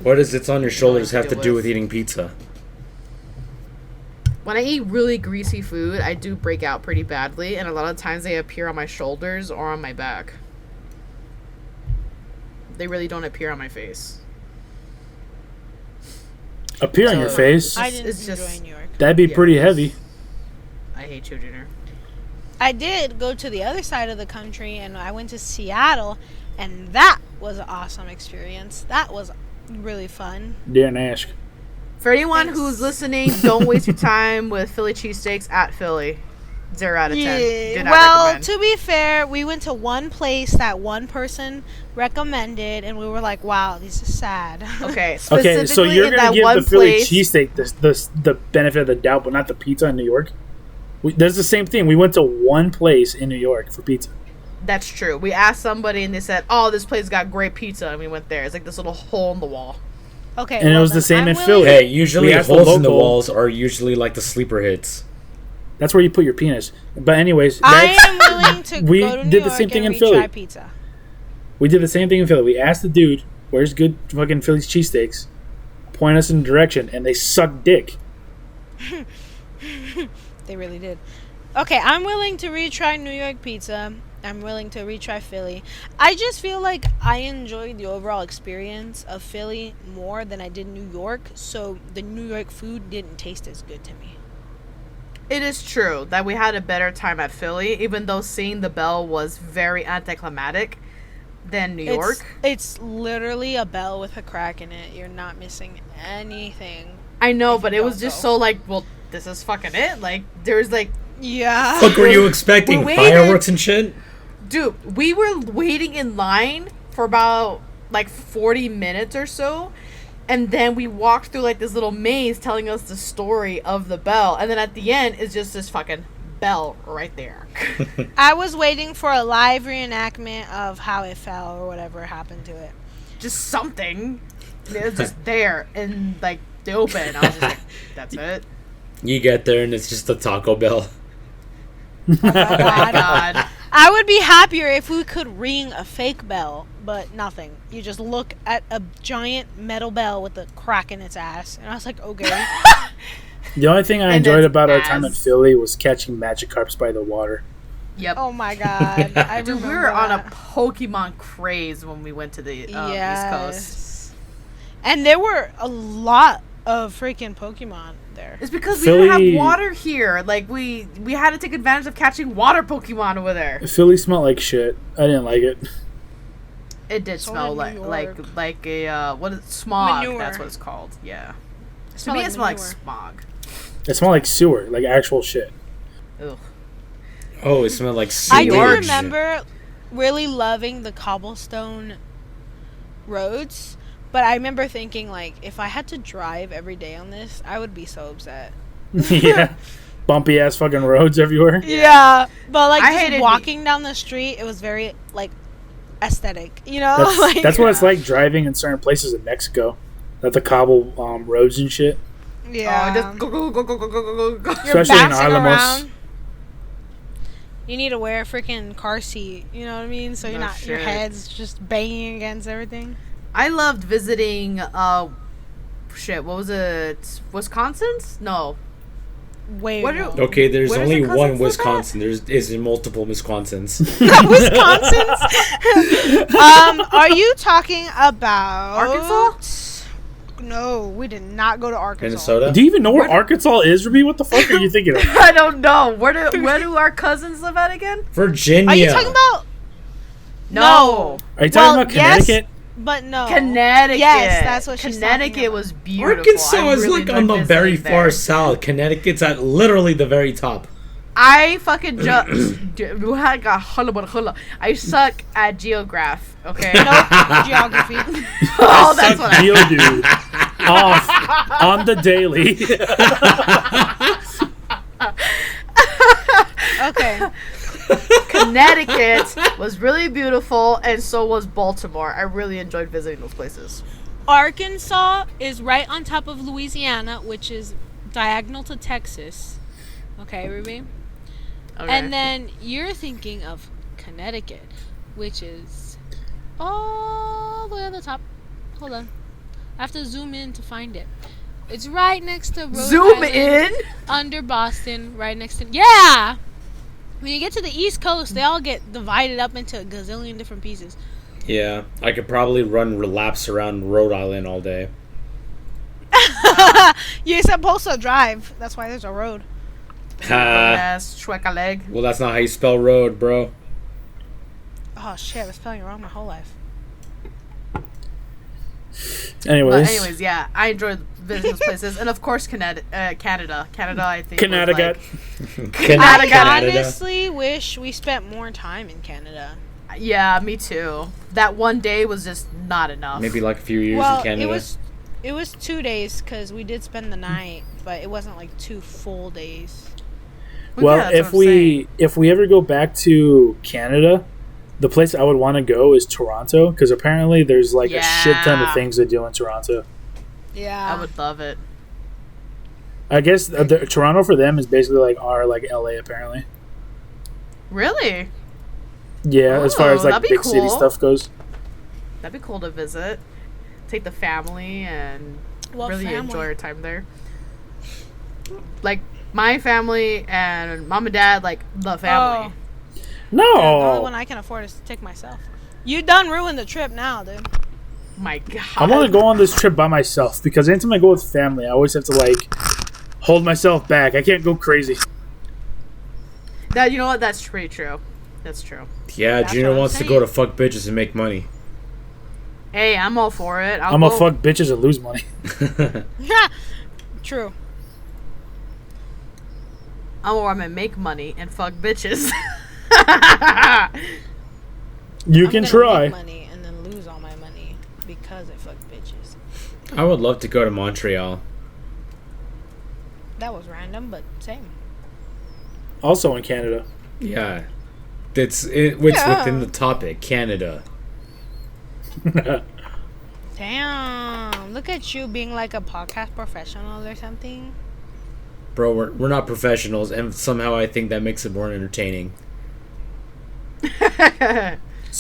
What does it's on your shoulders to have to deal do with. with eating pizza? When I eat really greasy food, I do break out pretty badly, and a lot of times they appear on my shoulders or on my back. They really don't appear on my face. Appear on your face? I didn't It's enjoy just- New York. That'd be pretty heavy. I hate you, Junior. I did go to the other side of the country, and I went to Seattle, and that was an awesome experience. That was really fun. Didn't ask. For anyone Thanks. who's listening, don't waste your time with Philly cheesesteaks at Philly. 0 out of 10. Do not Well, recommend. to be fair, we went to one place that one person recommended, and we were like, "Wow, this is sad." Okay, Okay, specifically so you're in gonna that give one the Philly place. cheesesteak the benefit of the doubt, but not the pizza in New York. There's the same thing. We went to one place in New York for pizza. That's true. We asked somebody and they said, "Oh, this place got great pizza," and we went there. It's like this little hole in the wall. Okay, And it was the then same I'm in willing- Philly. Hey, usually We asked the holes in the local- walls are usually like the sleeper hits. That's where you put your penis. But anyways, I that's, am willing to We go to New did the York same thing and in Philly. retry pizza. we did the same thing in Philly. We asked the dude, "Where's good fucking Philly's cheesesteaks?" Point us in the direction, and they sucked dick. They really did. Okay, I'm willing to retry New York pizza. I'm willing to retry Philly. I just feel like I enjoyed the overall experience of Philly more than I did New York, so the New York food didn't taste as good to me. It is true that we had a better time at Philly, even though seeing the bell was very anticlimactic than New York. It's literally a bell with a crack in it. You're not missing anything. I know, if but you it was don't just go. so like, well, this is fucking it. Like, there's like, Yeah. Fuck were you expecting? We waited. Fireworks and shit? dude, we were waiting in line for about like 40 minutes or so. And then we walked through like this little maze telling us the story of the bell. And then at the end, it's just this fucking bell right there. I was waiting for a live reenactment of how it fell or whatever happened to it. Just something. It was just there in like the open. I was just like, that's it. You get there and it's just a Taco Bell. Oh my god. I would be happier if we could ring a fake bell, but nothing. You just look at a giant metal bell with a crack in its ass. And I was like, okay. The only thing I And enjoyed it's about our time in ass. Philly was catching Magikarps by the water. Yep. Oh my god. I Dude, we remember were on a that. Pokemon craze when we went to the East Coast. Yes. And there were a lot of freaking Pokemon there. It's because we didn't Philly- have water here. Like we had to take advantage of catching water Pokemon over there. Philly smelled like shit. I didn't like it. It did So smell did New like York. like a what is it? Smog? Manure. That's what it's called. Yeah. To Smelled me, like it smelled like manure. smog. It smelled like sewer, like actual shit. Ugh. Oh, it smelled like I sewage. do remember really loving the cobblestone roads, but I remember thinking, like, if I had to drive every day on this, I would be so upset. Yeah. Bumpy ass fucking roads everywhere. Yeah, but like I just hated walking down the street, it was very like aesthetic, you know. That's, like, that's what it's like driving in certain places in Mexico. That the cobble roads and shit. yeah. Oh, just go go go go go go go go. You're Especially in bouncing Alamos. around. You need to wear a freaking car seat. You know what I mean? So you're No not your shit. head's just banging against everything. I loved visiting. Shit. What was it? Wisconsin's? No. Way What more. do- Okay, there's Where does only your cousins one live Wisconsin. There's multiple Wisconsins. Wisconsin's. Are you talking about Arkansas? No, we did not go to Arkansas. Minnesota? Do you even know where Arkansas is, Ruby? What the fuck are you thinking of? I don't know. Where do our cousins live at again? Virginia. Are you talking about? No. Are you talking Well, about yes. Connecticut? But no. Connecticut. Yes, that's what she's talking Connecticut about. was beautiful. Arkansas I is really like on the enjoyed very visiting far there. south. Connecticut's at literally the very top. I fucking I suck at geograph. Okay. Nope, geography. Oh, that's what I. Geodude. Off on the daily. Okay. Connecticut was really beautiful, and so was Baltimore. I really enjoyed visiting those places. Arkansas is right on top of Louisiana, which is diagonal to Texas. Okay, Ruby? Okay. And then you're thinking of Connecticut, which is all the way on the top. Hold on. I have to zoom in to find it. It's right next to Rhode Zoom Island, in. under Boston, right next to. Yeah! When you get to the East Coast, they all get divided up into a gazillion different pieces. Yeah, I could probably run laps around Rhode Island all day. You're supposed to drive. That's why there's a road. Yes, Schweck a leg. Well, that's not how you spell road, bro. Oh shit, I was spelling it wrong my whole life. Anyways. But anyways, yeah, I enjoy visiting those places, and of course, Canada. Canada, I think. Connecticut. I honestly wish we spent more time in Canada. Yeah, me too. That one day was just not enough. Maybe like a few years Well, in Canada. it was 2 days because we did spend the night, but it wasn't like 2 full days. Well, yeah, if we ever go back to Canada, the place I would want to go is Toronto, because apparently there's like a shit ton of things to do in Toronto. Yeah, I would love it. I guess Toronto for them is basically like our like LA apparently. Really? Yeah, as far as like that'd be big city cool. stuff goes. That'd be cool to visit. Take the family and really enjoy our time there. Like my family and mom and dad, like the family. No. Yeah, the only one I can afford is to take myself. You done ruined the trip now, dude. My God. I want to go on this trip by myself because anytime I go with family, I always have to like hold myself back. I can't go crazy. That, you know what? That's pretty true. That's true. Yeah, That's Junior what I'm wants to saying. go to fuck bitches and make money. Hey, I'm all for it. I'm gonna fuck bitches and lose money. True. I'm gonna make money and fuck bitches. You I'm can gonna try. make money and then lose all my money because I fuck bitches. I would love to go to Montreal. That was random, but same. Also in Canada. Yeah. It's within the topic, Canada. Damn, look at you being like a podcast professional or something. Bro, we're not professionals, and somehow I think that makes it more entertaining.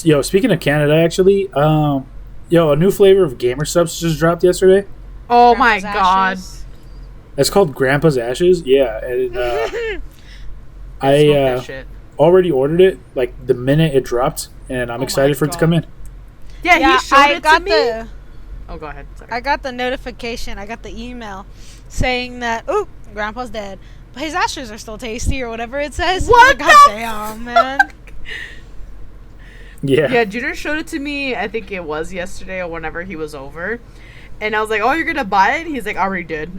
Yo, speaking of Canada, actually, a new flavor of Gamer Subs just dropped yesterday. Oh my Grandpa's God. ashes. It's called Grandpa's Ashes. Yeah, and Smoke I that shit. already ordered it like the minute it dropped, and I'm Oh excited my for it to God. come in. Yeah, he showed I it got to me. Oh, go ahead. Sorry. I got the notification. I got the email saying that Grandpa's dead, but his ashes are still tasty or whatever it says. What God the damn, man. Yeah. Yeah, Junior showed it to me, I think it was yesterday or whenever he was over. And I was like, oh, you're going to buy it? He's like, I already did.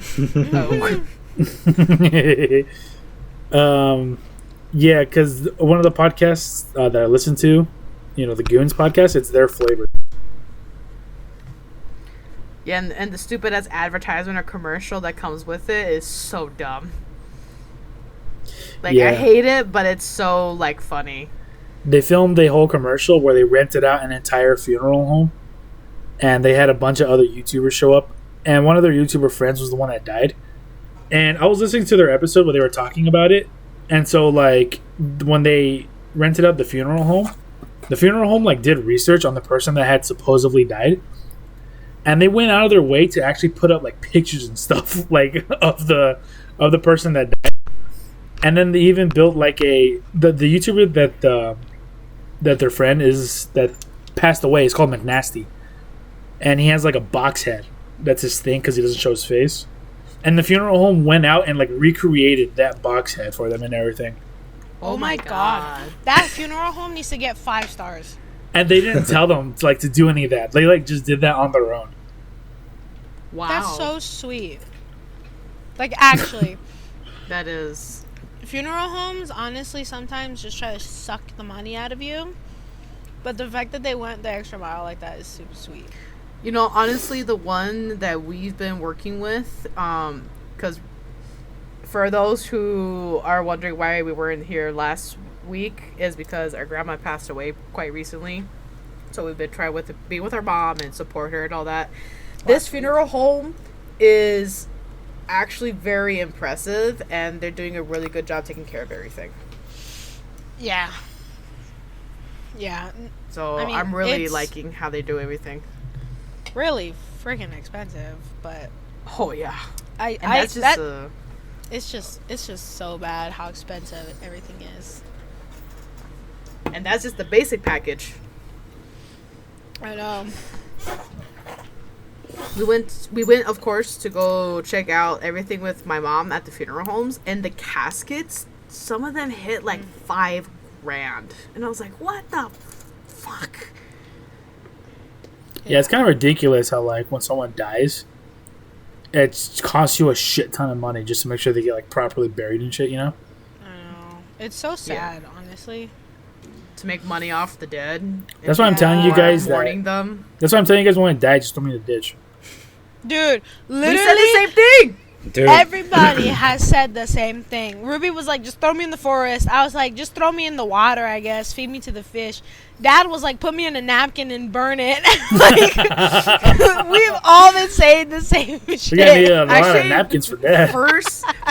Oh. Yeah, because one of the podcasts that I listen to, the Goons podcast, it's their flavor. Yeah, and the stupid ass advertisement or commercial that comes with it is so dumb. Like, Yeah. I hate it, but it's so, like, funny. They filmed a whole commercial where they rented out an entire funeral home, and they had a bunch of other YouTubers show up, and one of their YouTuber friends was the one that died. And I was listening to their episode where they were talking about it, and so like when they rented out the funeral home like did research on the person that had supposedly died, and they went out of their way to actually put up like pictures and stuff like of the person that died. And then they even built like the YouTuber that their friend is that passed away is called McNasty, and he has like a box head. That's his thing because he doesn't show his face. And the funeral home went out and like recreated that box head for them and everything. Oh my God. That funeral home needs to get 5 stars. And they didn't tell them to do any of that. They like just did that on their own. Wow. That's so sweet. Like, actually, That is. funeral homes honestly sometimes just try to suck the money out of you. But the fact that they went the extra mile like that is super sweet. You know, honestly, the one that we've been working with, because for those who are wondering why we weren't here last week, is because our grandma passed away quite recently. So we've been trying to be with our mom and support her and all that. This funeral home is actually very impressive, and they're doing a really good job taking care of everything. Yeah. Yeah. So I mean, I'm really it's liking how they do everything. really freaking expensive, but Oh yeah. I And that's just it's just so bad how expensive everything is. and that's just the basic package. I know. We went of course to go check out everything with my mom at the funeral homes, and the caskets, some of them hit like $5,000, and I was like, what the fuck? Yeah, it's kind of ridiculous how like when someone dies, it costs you a shit ton of money just to make sure they get like properly buried and shit. You know? I know. It's so sad, honestly. To make money off the dead. That's why I'm telling you guys that. Mourning them. That's why I'm telling you guys when I die, just throw me in the ditch. Dude, We said the literally same thing. Dude, everybody has said the same thing. Ruby was like, just throw me in the forest. I was like, just throw me in the water, I guess. Feed me to the fish. Dad was like, put me in a napkin and burn it. Like, we've all been saying the same shit. We gotta need a lot Actually, of napkins for that.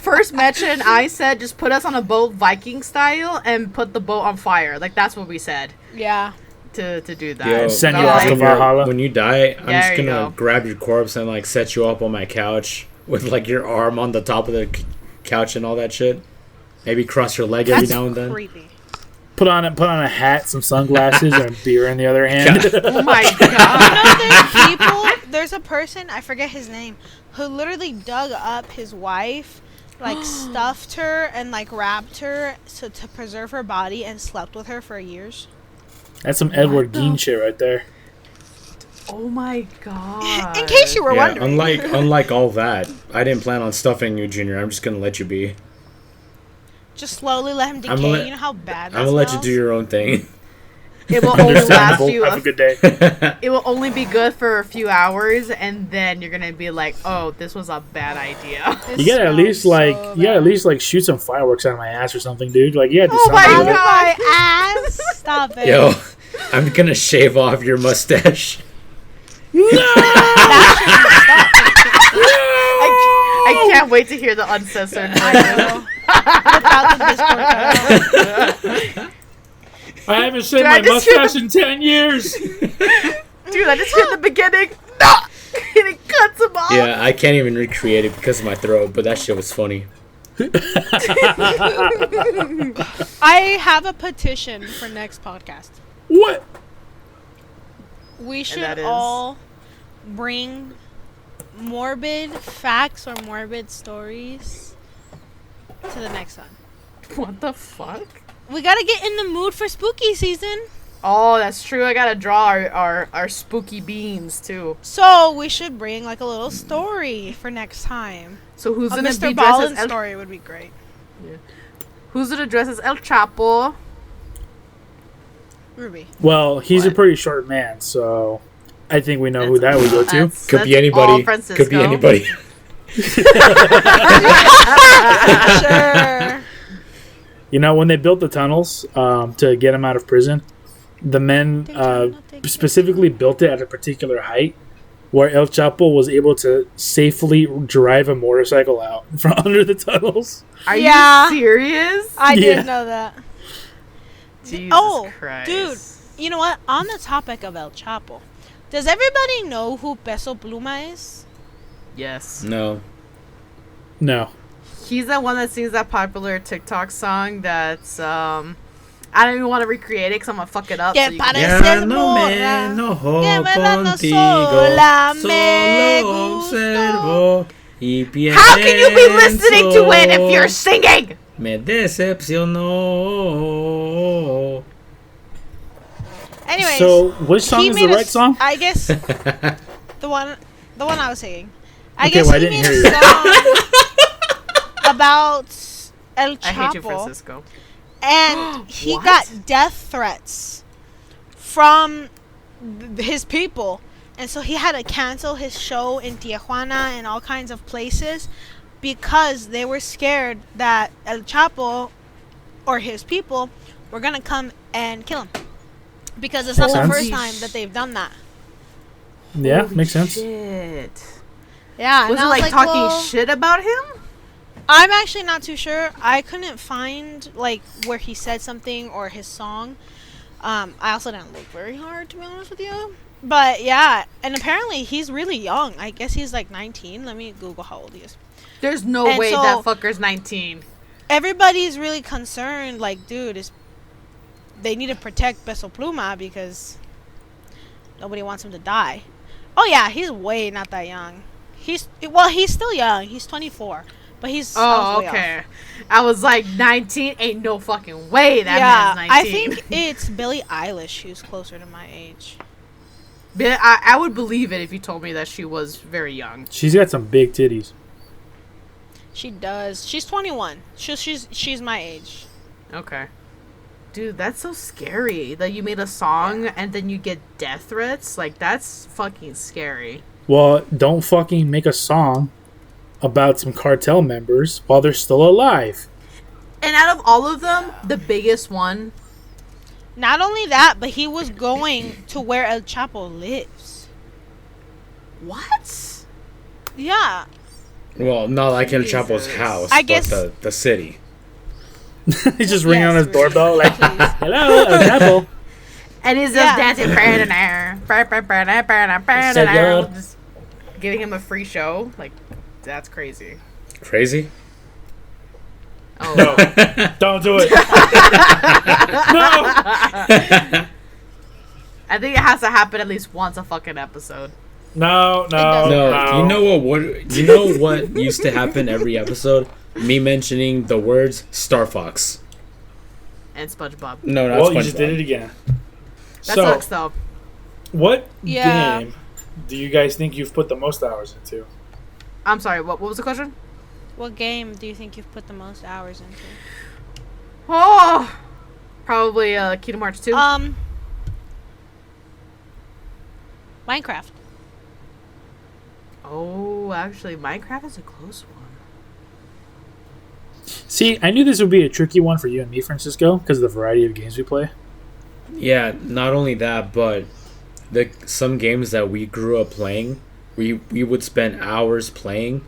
First mention, I said just put us on a boat Viking style and put the boat on fire. Like that's what we said Yeah. to do that. yo, Send So, you off like, to Valhalla. when you die, I'm There just you gonna go. grab your corpse and like set you up on my couch with like your arm on the top of the couch and all that shit. Maybe cross your leg every That's now and then. creepy. Put on a hat, some sunglasses, and a beer in the other hand. Oh my You god. know, there's people, there's a person, I forget his name, who literally dug up his wife, like stuffed her and like wrapped her so to preserve her body and slept with her for years. That's some Edward Gein shit right there. Oh my god. In case you were Yeah, wondering. unlike all that, I didn't plan on stuffing you, Junior. I'm just gonna let you be. Just slowly let him decay. I'm gonna let- You know how bad that I'm gonna let you smells? do your own thing. It will only last Understandable. you. Have a good day. It will only be good for a few hours, and then you're gonna be like, "Oh, this was a bad idea." It You gotta at smells least so like you gotta at bad. least like shoot some fireworks out of my ass or something, dude. Like you gotta do Oh my something. Out with of it. God. my ass. Stop it. Yo, I'm gonna shave off your mustache. I can't wait to hear the uncensored. I know. Without the Discord cutout. I haven't shaved Dude, I my just hear mustache in 10 years. Dude, I just heard the beginning. No! And it cuts him off. Yeah, I can't even recreate it because of my throat, but that shit was funny. I have a petition for next podcast. What? We should that is? all bring morbid facts or morbid stories to the next one. What the fuck? We gotta get in the mood for spooky season. Oh, that's true. I gotta draw our spooky beans too. So we should bring like a little story for next time. So who's A gonna Mr. be dressed Ballin as El? story would be great. Who's gonna dress as El Chapo? Ruby. Well, he's a What? pretty short man, so I think we know who that would go to. That's- Could be that's all anybody. Francisco. Could be anybody. Sure. You know, when they built the tunnels to get him out of prison, the men specifically built it at a particular height where El Chapo was able to safely drive a motorcycle out from under the tunnels. Are Yeah. you serious? I Yeah. didn't know that. Jesus Oh, Christ. dude. You know what? On the topic of El Chapo, does everybody know who Peso Pluma is? Yes. No. No. He's the one that sings that popular TikTok song that's I don't even want to recreate it because I'm gonna fuck it up. Que so you can- pareces morra, que me dan sola, me gustó. How can you be listening to it if you're singing? Me decepcionó. Anyways, So, which song he is made the a right s- song? I guess the one I was singing. I Okay, guess well, I he didn't made hear a you. song about El I hate you, Chapo, Francisco. and he What? got death threats from his people, and so he had to cancel his show in Tijuana and all kinds of places because they were scared that El Chapo or his people were gonna come and kill him. Because it's not the Holy first time that they've done that. Yeah, Holy makes sense. Shit. Yeah, Was and it I like talking well, shit about him? I'm actually not too sure. I couldn't find like where he said something or his song. I also didn't look very hard, to be honest with you. But yeah, and apparently he's really young. I guess he's like 19. Let me Google how old he is. There's no And way so- that fucker's 19. Everybody's really concerned. Like, dude, they need to protect Peso Pluma because nobody wants him to die. Oh yeah, he's way not that young. He's still young. He's 24, but he's Oh, way off. okay. I was like 19. Ain't no fucking way that Yeah, man's 19. I think it's Billie Eilish who's closer to my age. But I would believe it if you told me that she was very young. She's got some big titties. She does. She's 21. She's my age. Okay. Dude, that's so scary that you made a song and then you get death threats. Like, that's fucking scary. Well, don't fucking make a song about some cartel members while they're still alive. And out of all of them, the biggest one. Not only that, but he was going to where El Chapo lives. What? Yeah. Well, not like El Chapo's Jesus. house, I guess- but the city. He's just ringing on his Yes, really. doorbell like, Please. hello, El Chapo. And he's Yeah. just dancing. Senor. Just giving him a free show. Like, that's crazy. Crazy? Oh. No, don't do it. No. I think it has to happen at least once a fucking episode. No. No, you know what used to happen every episode? Me mentioning the words Star Fox. And SpongeBob. No, not Well, SpongeBob. you just did it again. That So, sucks, though. what Yeah. game do you guys think you've put the most hours into? I'm sorry, what was the question? What game do you think you've put the most hours into? Oh! Probably Kingdom Hearts 2. Minecraft. Oh, actually, Minecraft is a close one. See, I knew this would be a tricky one for you and me, Francisco, because of the variety of games we play. Yeah, not only that, but some games that we grew up playing, we would spend hours playing,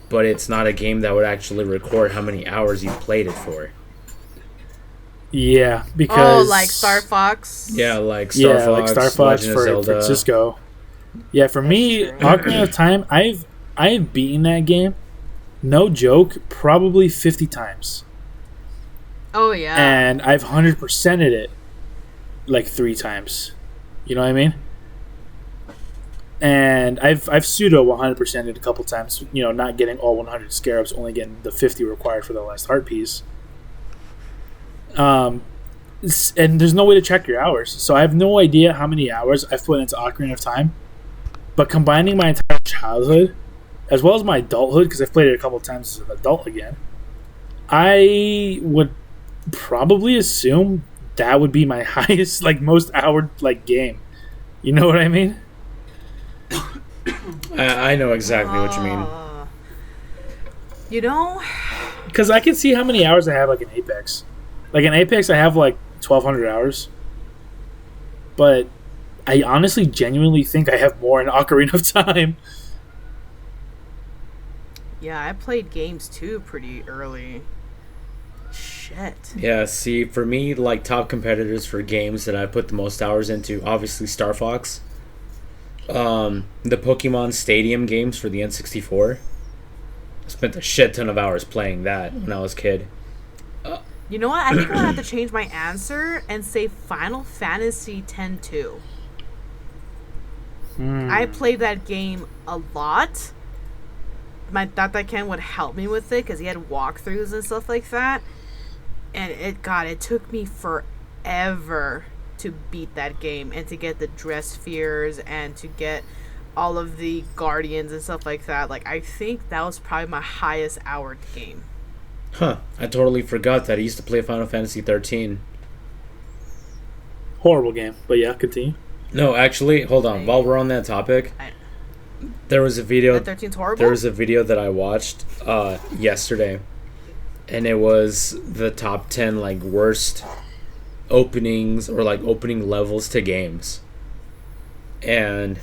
but it's not a game that would actually record how many hours you played it for. Yeah, because... Oh, like Star Fox? Yeah, like Star Fox, like Star Fox Legend of for Zelda. Francisco. Yeah, for me, true. Ocarina of Time, I've beaten that game, no joke, probably 50 times. Oh, yeah. And I've 100%ed it like 3 times. You know what I mean? And I've pseudo 100%ed it a couple times, you know, not getting all 100 scarabs, only getting the 50 required for the last heart piece. And there's no way to check your hours. So I have no idea how many hours I've put into Ocarina of Time. But combining my entire childhood, as well as my adulthood, because I've played it a couple of times as an adult again, I would probably assume that would be my highest, like, most hour, like, game. You know what I mean? I know exactly what you mean. You know, Because I can see how many hours I have, like, in Apex. Like, in Apex, I have, like, 1,200 hours. But I honestly, genuinely think I have more in Ocarina of Time. yeah, I played games too pretty early. Shit. Yeah, see, for me, like, top competitors for games that I put the most hours into, obviously Star Fox. The Pokemon Stadium games for the N64. I spent a shit ton of hours playing that when I was a kid. You know what? I think I'm gonna have to change my answer and say Final Fantasy X-2. I played that game a lot. My Tata Ken would help me with it because he had walkthroughs and stuff like that. And it took me forever to beat that game and to get the dress spheres and to get all of the guardians and stuff like that. Like, I think that was probably my highest hour game. Huh, I totally forgot that I used to play Final Fantasy 13. Horrible game. But yeah, continue. No, actually, hold on. While we're on that topic, there was a video. That 13's horrible? There was a video that I watched yesterday, and it was the top 10 like worst openings or like opening levels to games, and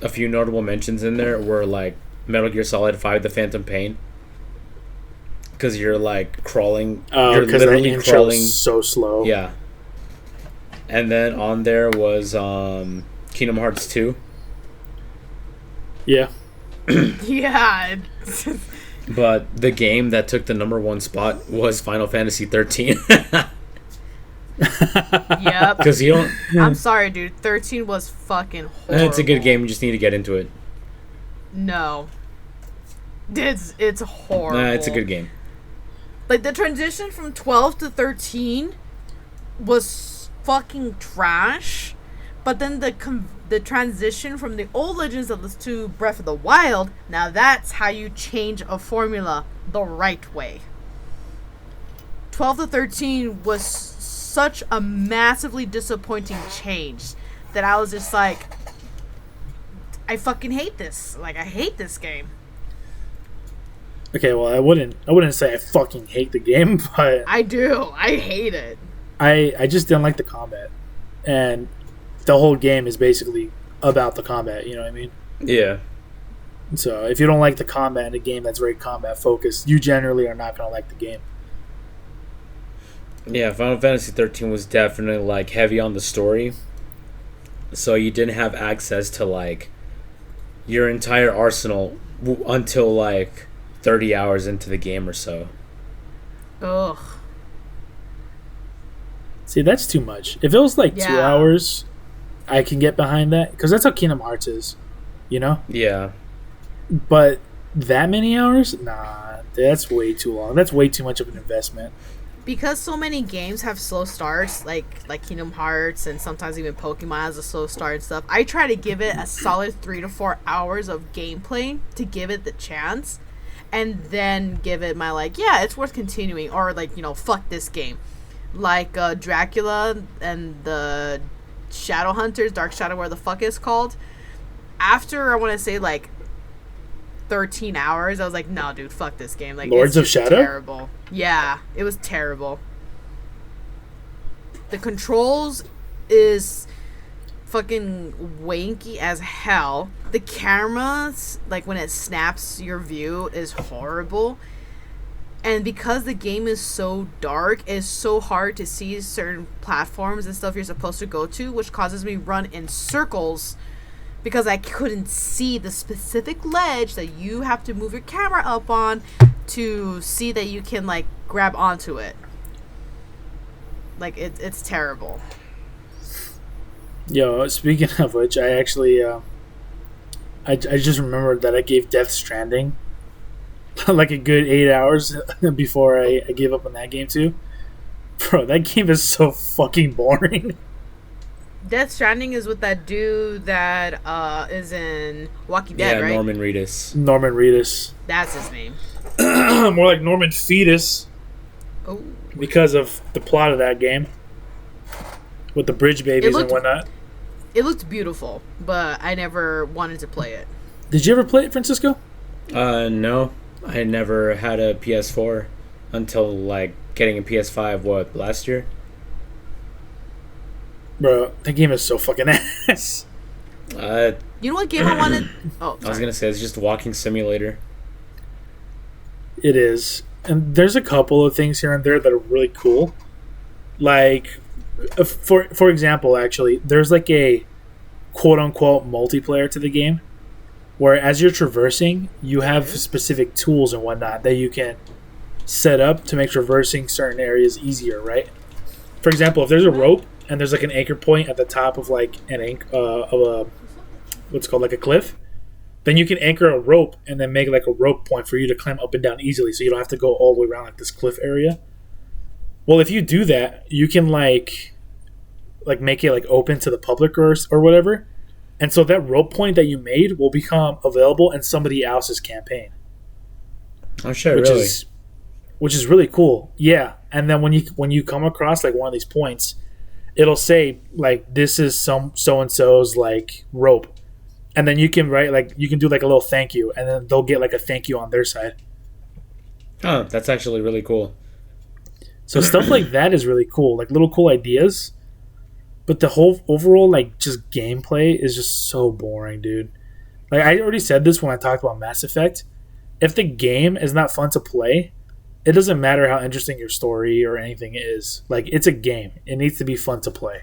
a few notable mentions in there were like Metal Gear Solid 5: The Phantom Pain, because you're like crawling, you're Because the literally intro crawling. is so slow. Yeah. And then on there was Kingdom Hearts 2. Yeah. Yeah. But the game that took the number one spot was Final Fantasy 13. Yep. Because you don't. I'm sorry, dude. 13 was fucking horrible. It's a good game. You just need to get into it. No. It's horrible. Nah, it's a good game. Like, the transition from 12 to 13 was fucking trash. But then the transition from the old Legends of Zelda to Breath of the Wild, now that's how you change a formula the right way. 12 to 13 was such a massively disappointing change that I was just like, I fucking hate this. Like, I hate this game. Okay, well, I wouldn't say I fucking hate the game, but I do. I hate it. I just didn't like the combat, and the whole game is basically about the combat. You know what I mean? Yeah. So if you don't like the combat in a game that's very combat focused, you generally are not gonna like the game. Yeah, Final Fantasy 13 was definitely like heavy on the story. So you didn't have access to like your entire arsenal until like 30 hours into the game or so. Ugh. See, that's too much. If it was like 2 Yeah. hours, I can get behind that because that's how Kingdom Hearts is, you know. Yeah. But that many hours, nah, that's way too long. That's way too much of an investment. Because so many games have slow starts, like Kingdom Hearts and sometimes even Pokemon has a slow start and stuff, I try to give it a solid 3 to 4 hours of gameplay to give it the chance, and then give it my like, yeah, it's worth continuing, or like, you know, fuck this game. Like Dracula and the Shadowhunters, Dark Shadow, where the fuck it's called. After, I want to say, like 13 hours, I was like, no, dude, fuck this game. Like, Lords of it's Shadow? terrible. Yeah, it was terrible. The controls is fucking wanky as hell. The cameras, like when it snaps your view, is horrible. And because the game is so dark, it's so hard to see certain platforms and stuff you're supposed to go to, which causes me run in circles because I couldn't see the specific ledge that you have to move your camera up on to see that you can, like, grab onto it. Like, it's terrible. Yo, speaking of which, I actually, I just remembered that I gave Death Stranding like a good 8 hours before I gave up on that game too. Bro, that game is so fucking boring. Death Stranding is with that dude that is in Walking Dead, Yeah, right? Norman Reedus. Norman Reedus. That's his name. More like Norman Fetus Oh. because of the plot of that game. With the bridge babies and whatnot. It looked beautiful, but I never wanted to play it. Did you ever play it, Francisco? No. I never had a PS4 until, like, getting a PS5, last year? Bro, that game is so fucking ass. You know what game I wanted? Oh, I was sorry. gonna say, it's just a walking simulator. It is. And there's a couple of things here and there that are really cool. Like, for example, actually, there's like a quote-unquote multiplayer to the game where as you're traversing, you have specific tools and whatnot that you can set up to make traversing certain areas easier, right? For example, if there's a rope and there's like an anchor point at the top of like of a what's called like a cliff, then you can anchor a rope and then make like a rope point for you to climb up and down easily, so you don't have to go all the way around like this cliff area. Well, if you do that, you can like make it like open to the public or whatever. And so that rope point that you made will become available in somebody else's campaign. Oh shit, really? Which is really cool. Yeah. And then when you come across like one of these points, it'll say like this is some so and so's like rope. And then you can write like you can do like a little thank you, and then they'll get like a thank you on their side. Oh, that's actually really cool. So stuff like that is really cool. Like little cool ideas. But the whole overall, like, just gameplay is just so boring, dude. Like, I already said this when I talked about Mass Effect. If the game is not fun to play, it doesn't matter how interesting your story or anything is. Like, it's a game. It needs to be fun to play.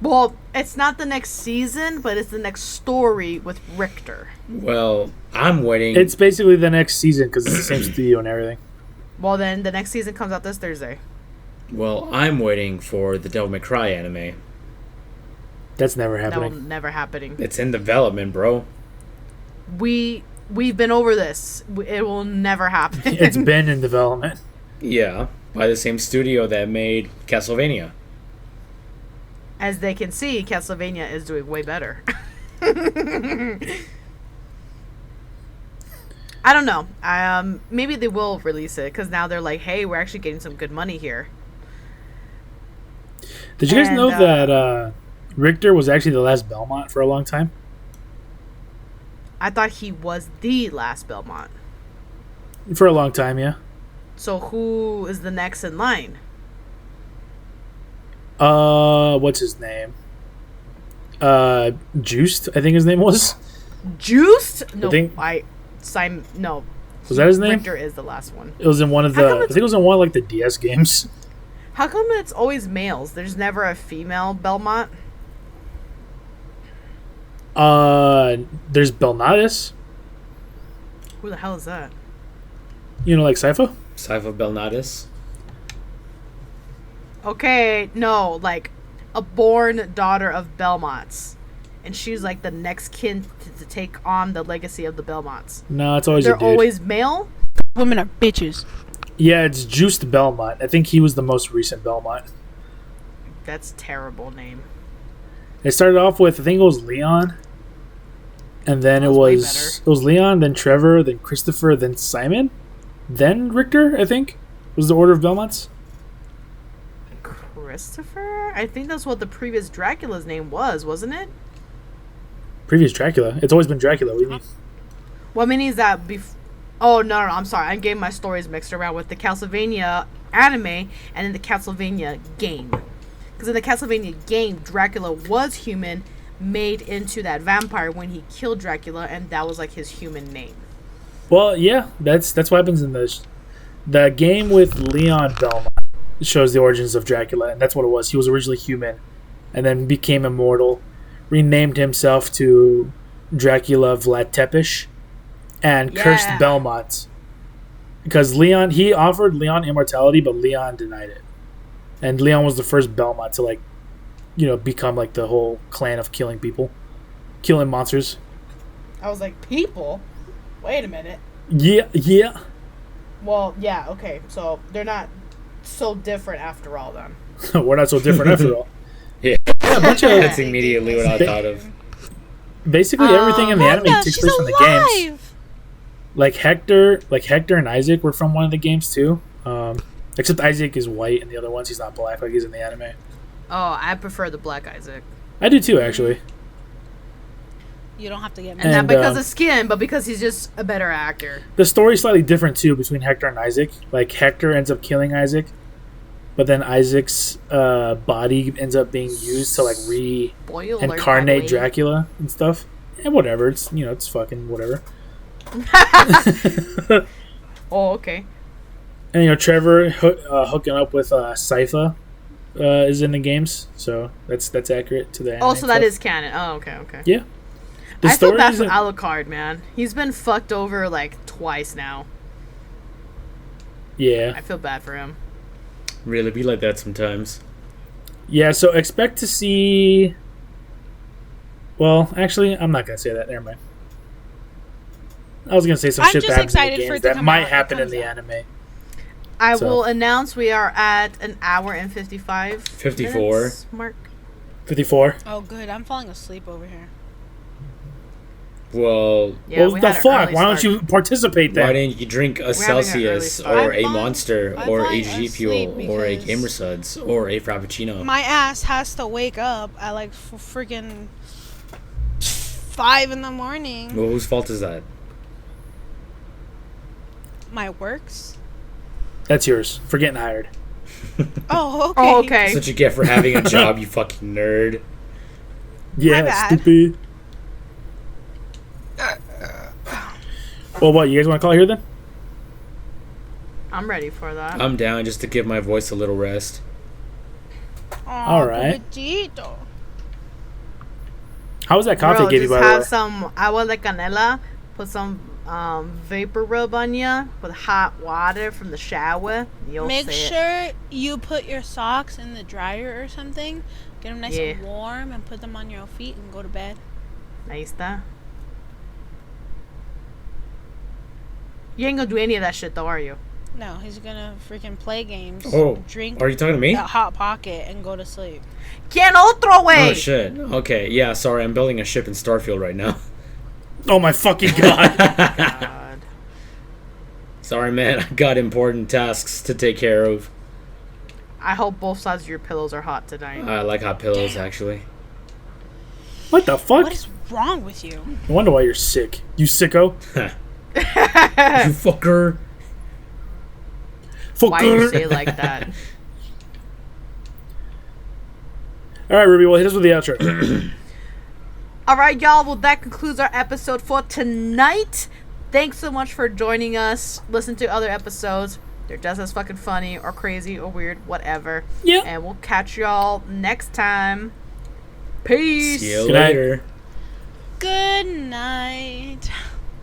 Well, it's not the next season, but it's the next story with Richter. Well, I'm waiting. It's basically the next season because it's the same studio and everything. Well, then the next season comes out this Thursday. Well, I'm waiting for the Devil May Cry anime. That's never That happening. will never happening. It's in development, bro. We've been over this. It will never happen. It's been in development. Yeah, by the same studio that made Castlevania. As they can see, Castlevania is doing way better. I don't know. Maybe they will release it because now they're like, "Hey, we're actually getting some good money here." Did you guys And, know that Richter was actually the last Belmont for a long time? I thought he was the last Belmont. For a long time, yeah. So who is the next in line? What's his name? Juiced, I think his name was. Juiced? No, think- Simon. No, Was that his name? Richter is the last one. It was in one of How the. come I it's- think it was in one of like the DS games. How come it's always males? There's never a female Belmont. There's Belnatus. Who the hell is that? You know, like Sypha. Sypha Belnatus. Okay, no, like a born daughter of Belmonts, and she's like the next kin to take on the legacy of the Belmonts. No, it's always They're a dude. always male. Women are bitches. Yeah, it's Juiced Belmont. I think he was the most recent Belmont. That's a terrible name. It started off with I think it was Leon, and then That it was way was Leon, then Trevor, then Christopher, then Simon, then Richter. I think was the order of Belmonts. Christopher? I think that's what the previous Dracula's name was, wasn't it? Previous Dracula. It's always been Dracula. What do you mean? What meaning is that? Oh no, I'm sorry. I'm getting my stories mixed around with the Castlevania anime and then the Castlevania game. Because in the Castlevania game, Dracula was human, made into that vampire when he killed Dracula, and that was like his human name. Well, yeah, that's what happens in the game with Leon Belmont. It shows the origins of Dracula, and that's what it was. He was originally human, and then became immortal, renamed himself to Dracula Vlad Tepes, and cursed Yeah. Belmont. Because he offered Leon immortality, but Leon denied it. And Leon was the first Belmont to become like the whole clan of killing people, killing monsters. I was like, people? Wait a minute. Yeah. Well, yeah, okay. So they're not so different after all then. We're not so different after all. Yeah, Yeah, a bunch of that's immediately what I thought of. basically everything in the anime Wanda, takes she's place from the games. alive. Like Hector and Isaac were from one of the games too. Except Isaac is white and the other ones he's not black like he's in the anime. Oh, I prefer the Black Isaac. I do too, actually. You don't have to get And, mad. And, not because of skin, but because he's just a better actor. The story's slightly different too between Hector and Isaac. Like Hector ends up killing Isaac, but then Isaac's body ends up being used to like Spoiler alert, by the reincarnate way. Dracula and stuff. And whatever, it's it's fucking whatever. Oh, okay. And Trevor hooking up with Sypha is in the games, so that's accurate to the anime. Oh, so that stuff. is canon. Oh, okay, okay. Yeah. The I feel story bad for isn't- Alucard, man. He's been fucked over like twice now. Yeah. I feel bad for him. Really be like that sometimes. Yeah, so expect to see. Well, actually, I'm not gonna say that. Never mind. I was gonna say some I'm shit just that happens in excited the for games it to that come might out. It happen in comes the out. anime. I So- will announce we are at an hour and 55 54. minutes mark. 54. Oh, good. I'm falling asleep over here. Well, Yeah, well, we the had an fuck? early Why don't start. you participate then? why didn't you drink a having an early Celsius start. or I'm a falling- Monster I'm or a falling G asleep Fuel or a because- Gamer Suds or a Frappuccino? My ass has to wake up at like freaking 5 in the morning. Well, whose fault is that? My works. That's yours for getting hired. Oh, okay. Oh, okay. That's what you get for having a job, you fucking nerd. Yeah, bad. stupid. Well, what? You guys want to call it here then? I'm ready for that. I'm down just to give my voice a little rest. Aw, All right. Pobrecito. How was that coffee Bro, gave you, just by the way? have some agua de canela. Put some vapor rub on you with hot water from the shower. You'll Make see it. sure you put your socks in the dryer or something. Get them nice Yeah. and warm and put them on your feet and go to bed. Ahí está. You ain't gonna do any of that shit though, are you? No, he's gonna freaking play games, Oh, drink are you talking to me? a hot pocket, and go to sleep. ¿Quién otro, Oh way? shit. Okay, yeah. Sorry, I'm building a ship in Starfield right now. Oh my fucking god! God. Sorry, man. I got important tasks to take care of. I hope both sides of your pillows are hot tonight. I like hot pillows, actually. What the fuck? What is wrong with you? I wonder why you're sick. You sicko. You fucker. Why you Fucker. say it like that? All right, Ruby. Well, hit us with the outro. All right, y'all. Well, that concludes our episode for tonight. Thanks so much for joining us. Listen to other episodes. They're just as fucking funny or crazy or weird, whatever. Yeah. And we'll catch y'all next time. Peace. See you Good night. later. Good night.